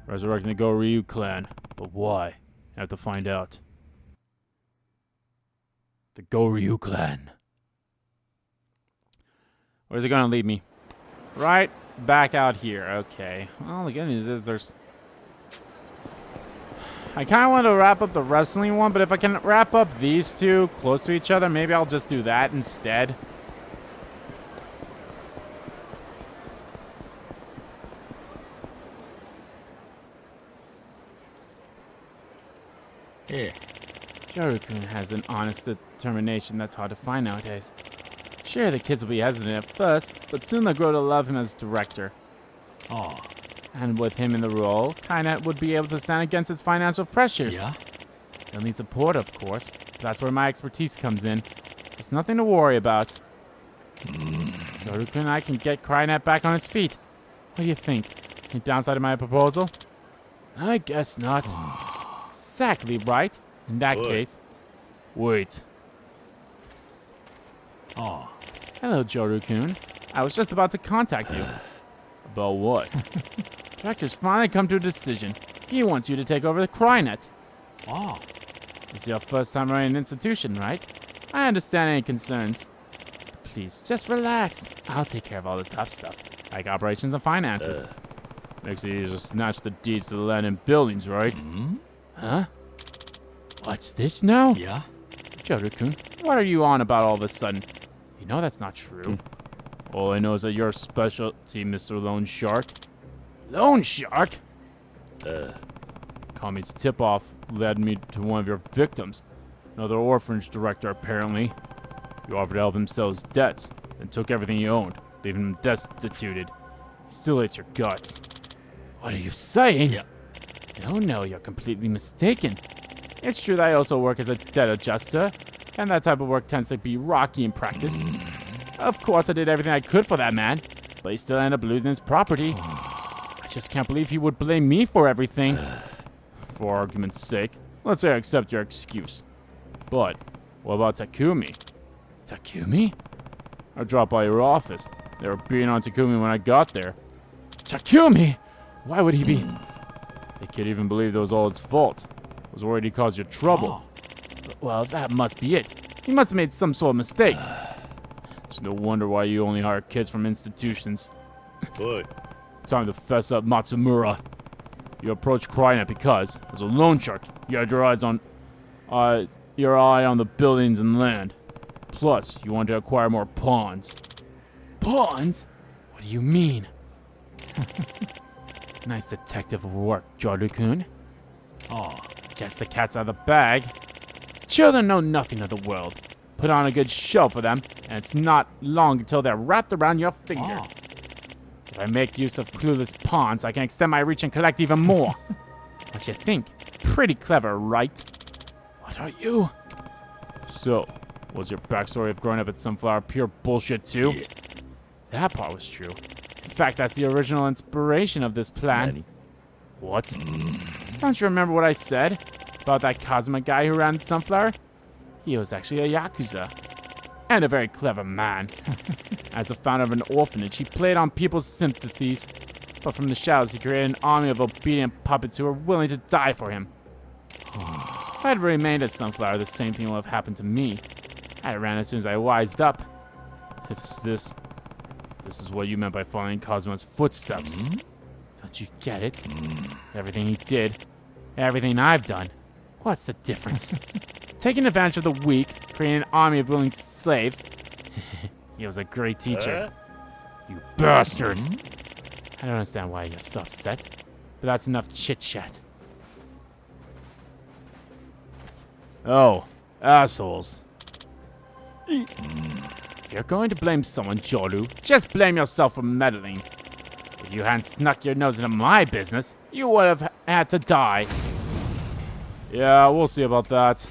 Resurrecting the Joryu clan. But why? I have to find out. The Joryu clan. Where's it gonna lead me? Right back out here. Okay. Well, the good news is there's... I kind of want to wrap up the wrestling one, but if I can wrap up these two close to each other, maybe I'll just do that instead. Yeah. Joryu-kun has an honest determination that's hard to find nowadays. Sure, the kids will be hesitant at first, but soon they'll grow to love him as director. Oh. And with him in the role, Kainet would be able to stand against its financial pressures. Yeah? They'll need support, of course, but that's where my expertise comes in. There's nothing to worry about. Joryu-kun and I can get Kainet back on its feet. What do you think? Any downside of my proposal? I guess not. Exactly right. In that case... Wait. Oh. Hello, Joryu-kun. I was just about to contact you. About what? Director's finally come to a decision. He wants you to take over the Crynet. Oh. It's your first time running an institution, right? I understand any concerns. Please, just relax. I'll take care of all the tough stuff, like operations and finances. Makes it easier to snatch the deeds to the land and buildings, right? Huh? What's this now? Yeah? Joryu-kun, what are you on about all of a sudden? You know that's not true. All I know is that your specialty, Mr. Lone Shark. Lone Shark? Kami's tip-off led me to one of your victims. Another orphanage director, apparently. You offered to help him sell his debts, then took everything he owned, leaving him destituted. He still ate your guts. What are you saying? Yeah. No, you're completely mistaken. It's true that I also work as a debt adjuster, and that type of work tends to be rocky in practice. Of course, I did everything I could for that man, but he still ended up losing his property. I just can't believe he would blame me for everything. For argument's sake, let's say I accept your excuse. But, what about Takumi? Takumi? I dropped by your office. They were beating on Takumi when I got there. Takumi? Why would he be? The kid even believed it was all his fault. Was worried he caused you trouble. Well, that must be it. He must have made some sort of mistake. It's no wonder why you only hire kids from institutions. Time to fess up, Matsumura. You approached Crynet because, as a loan shark, you had your eye on the buildings and land. Plus, you wanted to acquire more pawns. Pawns? What do you mean? Nice detective work, Joryu-kun. Oh. Guess the cat's out of the bag. Children know nothing of the world. Put on a good show for them, and it's not long until they're wrapped around your finger. Oh. If I make use of clueless pawns, I can extend my reach and collect even more. What you think? Pretty clever, right? What are you? So, was your backstory of growing up at Sunflower pure bullshit too? Yeah. That part was true. In fact, that's the original inspiration of this plan. Nanny. What? Don't you remember what I said? About that Kazuma guy who ran Sunflower? He was actually a Yakuza. And a very clever man. As the founder of an orphanage, he played on people's sympathies. But from the shadows, he created an army of obedient puppets who were willing to die for him. If I'd remained at Sunflower, the same thing would have happened to me. I ran as soon as I wised up. If this is what you meant by following Kazuma's footsteps. Don't you get it? Everything he did, everything I've done. What's the difference? Taking advantage of the weak, creating an army of willing slaves. He was a great teacher. You bastard! I don't understand why you're so upset, but that's enough chit-chat. Oh, assholes. If you're going to blame someone, Joryu, just blame yourself for meddling. If you hadn't snuck your nose into my business, you would have had to die. Yeah, we'll see about that.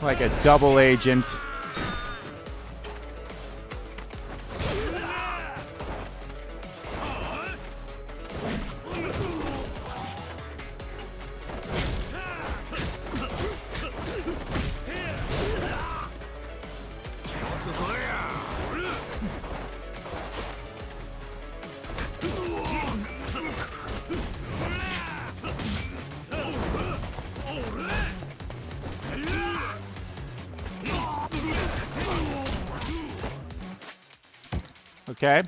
Like a double agent. Okay.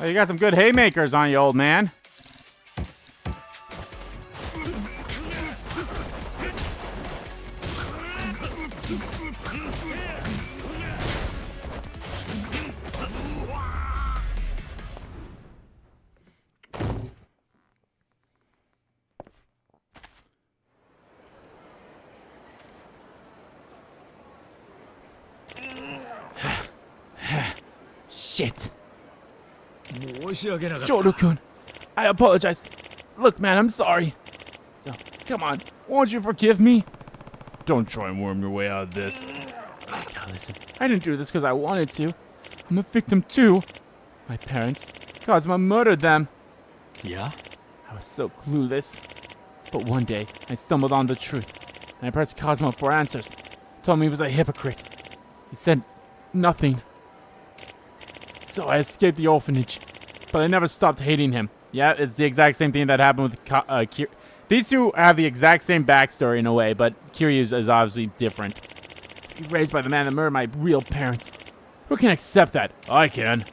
Oh, you got some good haymakers on you, old man. Shit. Joryu-kun, I apologize. Look, man, I'm sorry. So, come on, won't you forgive me? Don't try and worm your way out of this. Now listen, I didn't do this because I wanted to. I'm a victim too. My parents, Kazuma murdered them. Yeah? I was so clueless. But one day, I stumbled on the truth, and I pressed Kazuma for answers. Told me he was a hypocrite. He said nothing. So I escaped the orphanage, but I never stopped hating him. Yeah, it's the exact same thing that happened with Kiryu. These two have the exact same backstory in a way, but Kiryu's is obviously different. He was raised by the man that murdered my real parents. Who can accept that? I can.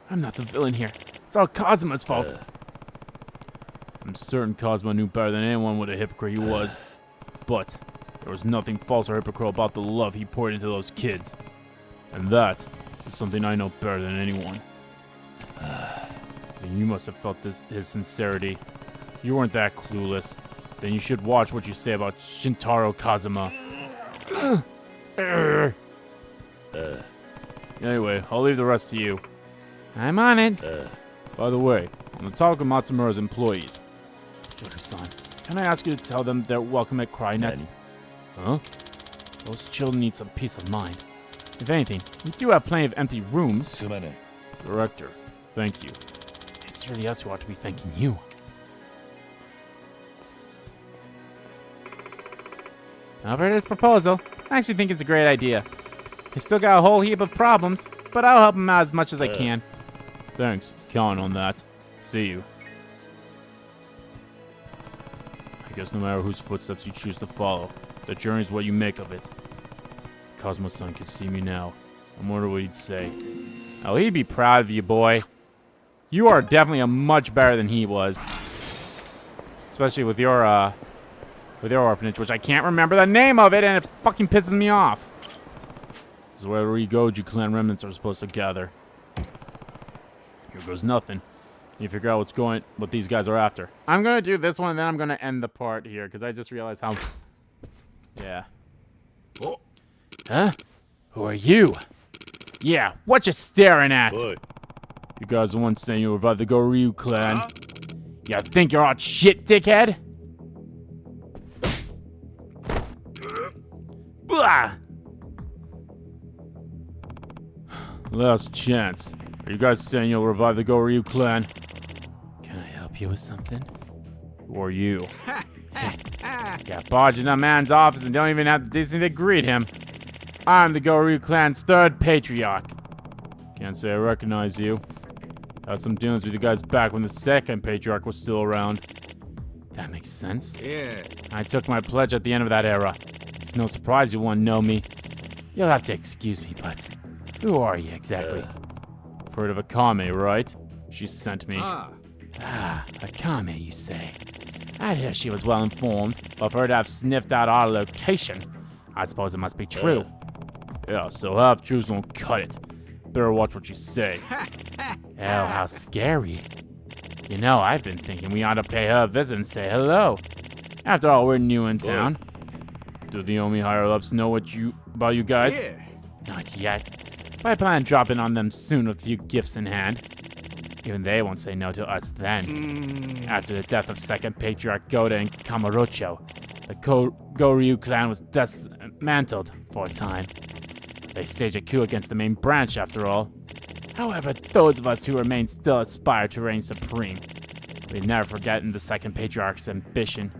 I'm not the villain here. It's all Kazuma's fault. I'm certain Kazuma knew better than anyone what a hypocrite he was. But there was nothing false or hypocritical about the love he poured into those kids. And that is something I know better than anyone. And you must have felt his sincerity. You weren't that clueless. Then you should watch what you say about Shintaro Kazuma. Anyway, I'll leave the rest to you. I'm on it. By the way, on the topic of Matsumura's employees, Joryu-san, can I ask you to tell them they're welcome at Crynet? huh? Those children need some peace of mind. If anything, we do have plenty of empty rooms. すまない Director, thank you. It's really us who ought to be thanking you. I've heard his proposal. I actually think it's a great idea. He's still got a whole heap of problems, but I'll help him out as much as I can. Thanks, count on that. See you. I guess no matter whose footsteps you choose to follow, the journey is what you make of it. If Kazuma-san could see me now, I wonder what he'd say. Oh, he'd be proud of you, boy. You are definitely a much better than he was. Especially with your orphanage, which I can't remember the name of it, and it fucking pisses me off. This is where Daidoji clan remnants are supposed to gather. Here goes nothing. You figure out what these guys are after. I'm gonna do this one, and then I'm gonna end the part here, because I just realized how... Yeah. Huh? Who are you? Yeah, what you staring at? おい You guys are the ones saying you'll revive the Joryu clan. You think you're hot shit, dickhead? Blah! Last chance. Are you guys saying you'll revive the Joryu clan? Can I help you with something? Who are you? Yeah, barge in a man's office and don't even have the decency to greet him. I'm the Joryu clan's third patriarch. Can't say I recognize you. Had some dealings with you guys back when the second patriarch was still around. That makes sense. Yeah. I took my pledge at the end of that era. It's no surprise you won't know me. You'll have to excuse me, but who are you exactly? You've heard of Akame, right? she sent me. Ah, Akame, you say? I hear she was well informed, but for her to have sniffed out our location, I suppose it must be true. Yeah, so half-truths don't cut it. Better watch what you say. Hell, how scary. You know, I've been thinking we ought to pay her a visit and say hello. After all, we're new in town. Do the Omi higher-ups know about you guys? Not yet, but I plan on dropping on them soon with a few gifts in hand. Even they won't say no to us then. After the death of second patriarch Goda and Kamurocho, the Joryu clan was dismantled for a time. They staged a coup against the main branch after all. However, those of us who remain still aspire to reign supreme. We've never forgotten the second patriarch's ambition.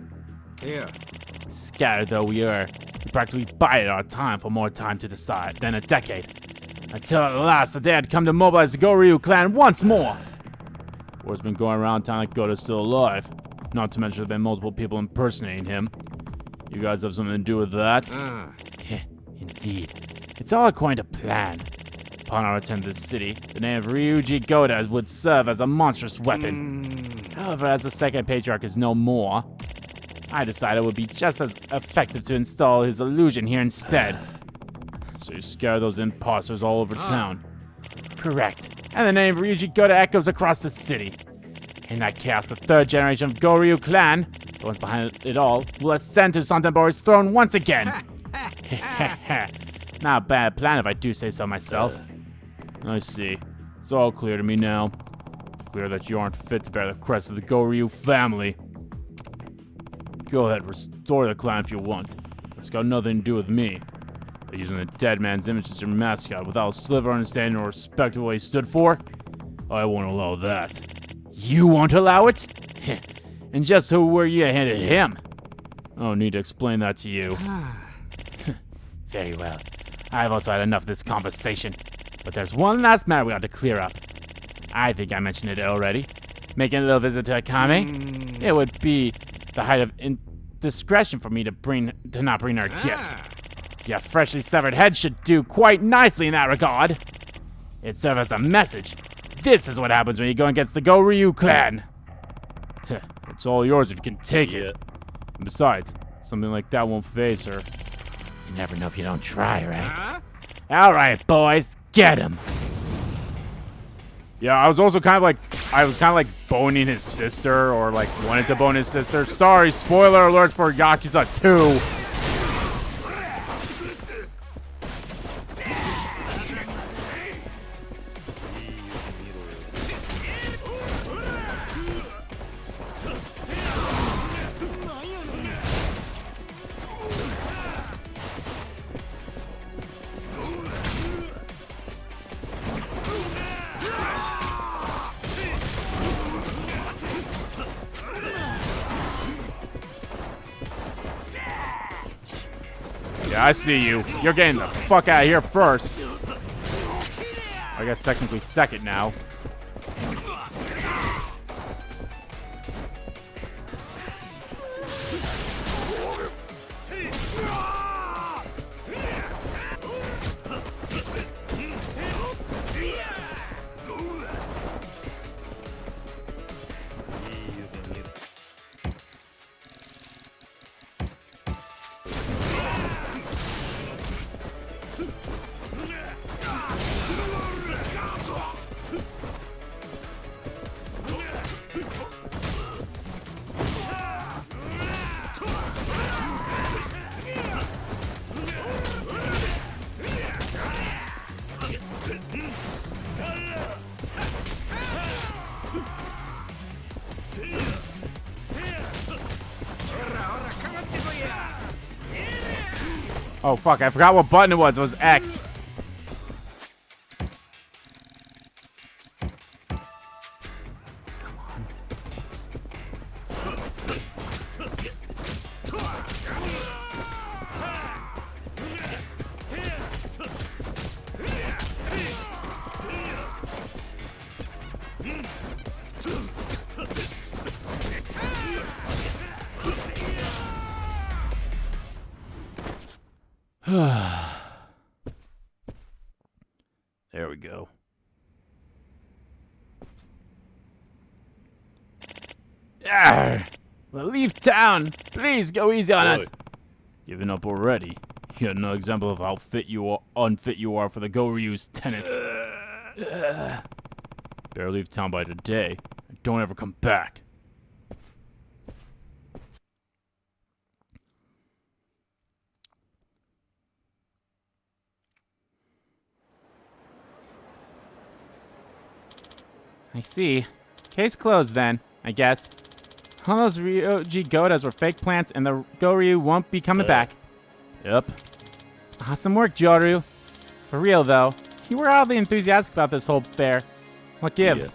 Scattered though we are, we practically bided our time for more time to decide than a decade. Until at last the day had come to mobilize the Joryu clan once more. Word's been going around town that Goda's still alive. Not to mention there have been multiple people impersonating him. You guys have something to do with that? Indeed. It's all according to plan. Upon our return to the city, the name of Ryuji Goda would serve as a monstrous weapon. However, as the second patriarch is no more, I decided it would be just as effective to install his illusion here instead. So you scare those imposters all over town? Correct. And the name of Ryuji Goda echoes across the city. In that chaos, the third generation of Joryu clan, the ones behind it all, will ascend to Sontenbori's throne once again. Not a bad plan if I do say so myself. I see. It's all clear to me now. Clear that you aren't fit to bear the crest of the Joryu family. Go ahead, restore the clan if you want. It's got nothing to do with me. But using a dead man's image as your mascot without a sliver of understanding or respect of what he stood for, I won't allow that. You won't allow it? And just who were you handed him? I don't need to explain that to you. Very well. I've also had enough of this conversation. But there's one last matter we ought to clear up. I think I mentioned it already. Making a little visit to Akame? It would be the height of indiscretion for me to not bring her a gift. Your freshly severed head should do quite nicely in that regard. It serves as a message. This is what happens when you go against the Joryu clan. It's all yours if you can take it. And besides, something like that won't phase her. You never know if you don't try, right? All right, boys, get him. Yeah, I was kind of like boning his sister, or like wanted to bone his sister. Sorry, spoiler alerts for Yakuza 2. Yeah, I see you. You're getting the fuck out of here first. I guess technically second now. Oh fuck, I forgot what button it was. It was X. There we go. Well, leave town. Please go easy on us. Oi. Giving up already. Yet another example of how unfit you are for the Goryu's tenets. Better leave town by today. And don't ever come back. I see. Case closed then, I guess. All those Ryoji Godas were fake plants, and the Goryu won't be coming back. Yep. Awesome work, Joryu. For real, though. You were oddly enthusiastic about this whole affair. What gives?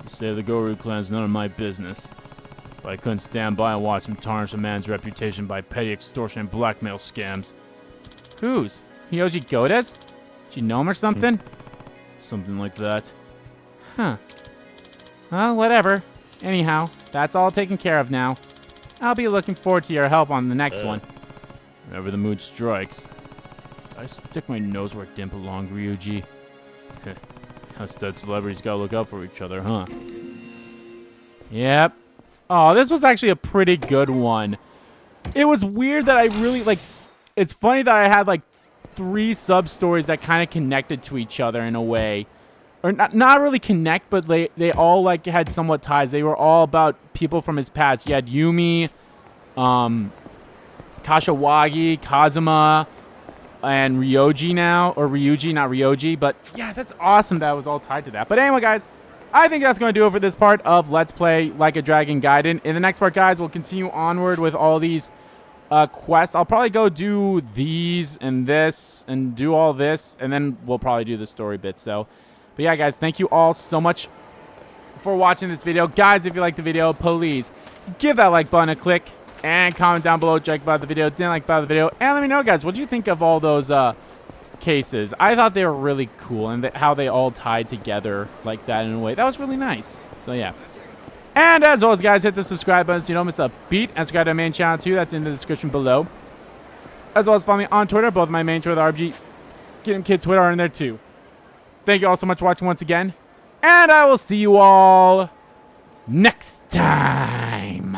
The state of the Goryu clan is none of my business. But I couldn't stand by and watch him tarnish a man's reputation by petty extortion and blackmail scams. Whose? Ryoji Godas? Did you know him or something? Something like that. Huh. Well, whatever. Anyhow, that's all taken care of now. I'll be looking forward to your help on the next one. Whenever the mood strikes. I stick my nose where it didn't belong, Ryuji. Us dead celebrities gotta look out for each other, huh? Yep. Oh, this was actually a pretty good one. It was weird that I really, like, it's funny that I had, like, 3 sub-stories that kind of connected to each other in a way. Or not really connect, but they all, like, had somewhat ties. They were all about people from his past. You had Yumi, Kashiwagi, Kazuma, and Ryoji now. Or Ryuji, not Ryoji. But, yeah, that's awesome that was all tied to that. But anyway, guys, I think that's going to do it for this part of Let's Play Like a Dragon Gaiden. In the next part, guys, we'll continue onward with all these quests. I'll probably go do these and this and do all this. And then we'll probably do the story bit, so... But yeah, guys, thank you all so much for watching this video. Guys, if you liked the video, please give that like button a click and comment down below what you liked about the video, didn't like about the video, and let me know, guys, what do you think of all those cases? I thought they were really cool, and how they all tied together like that in a way. That was really nice. So yeah. And as always, guys, hit the subscribe button so you don't miss a beat, and subscribe to my main channel too. That's in the description below. As well as follow me on Twitter. Both my main Twitter, the RBG Get Him Kid Twitter, are in there too. Thank you all so much for watching once again. And I will see you all next time.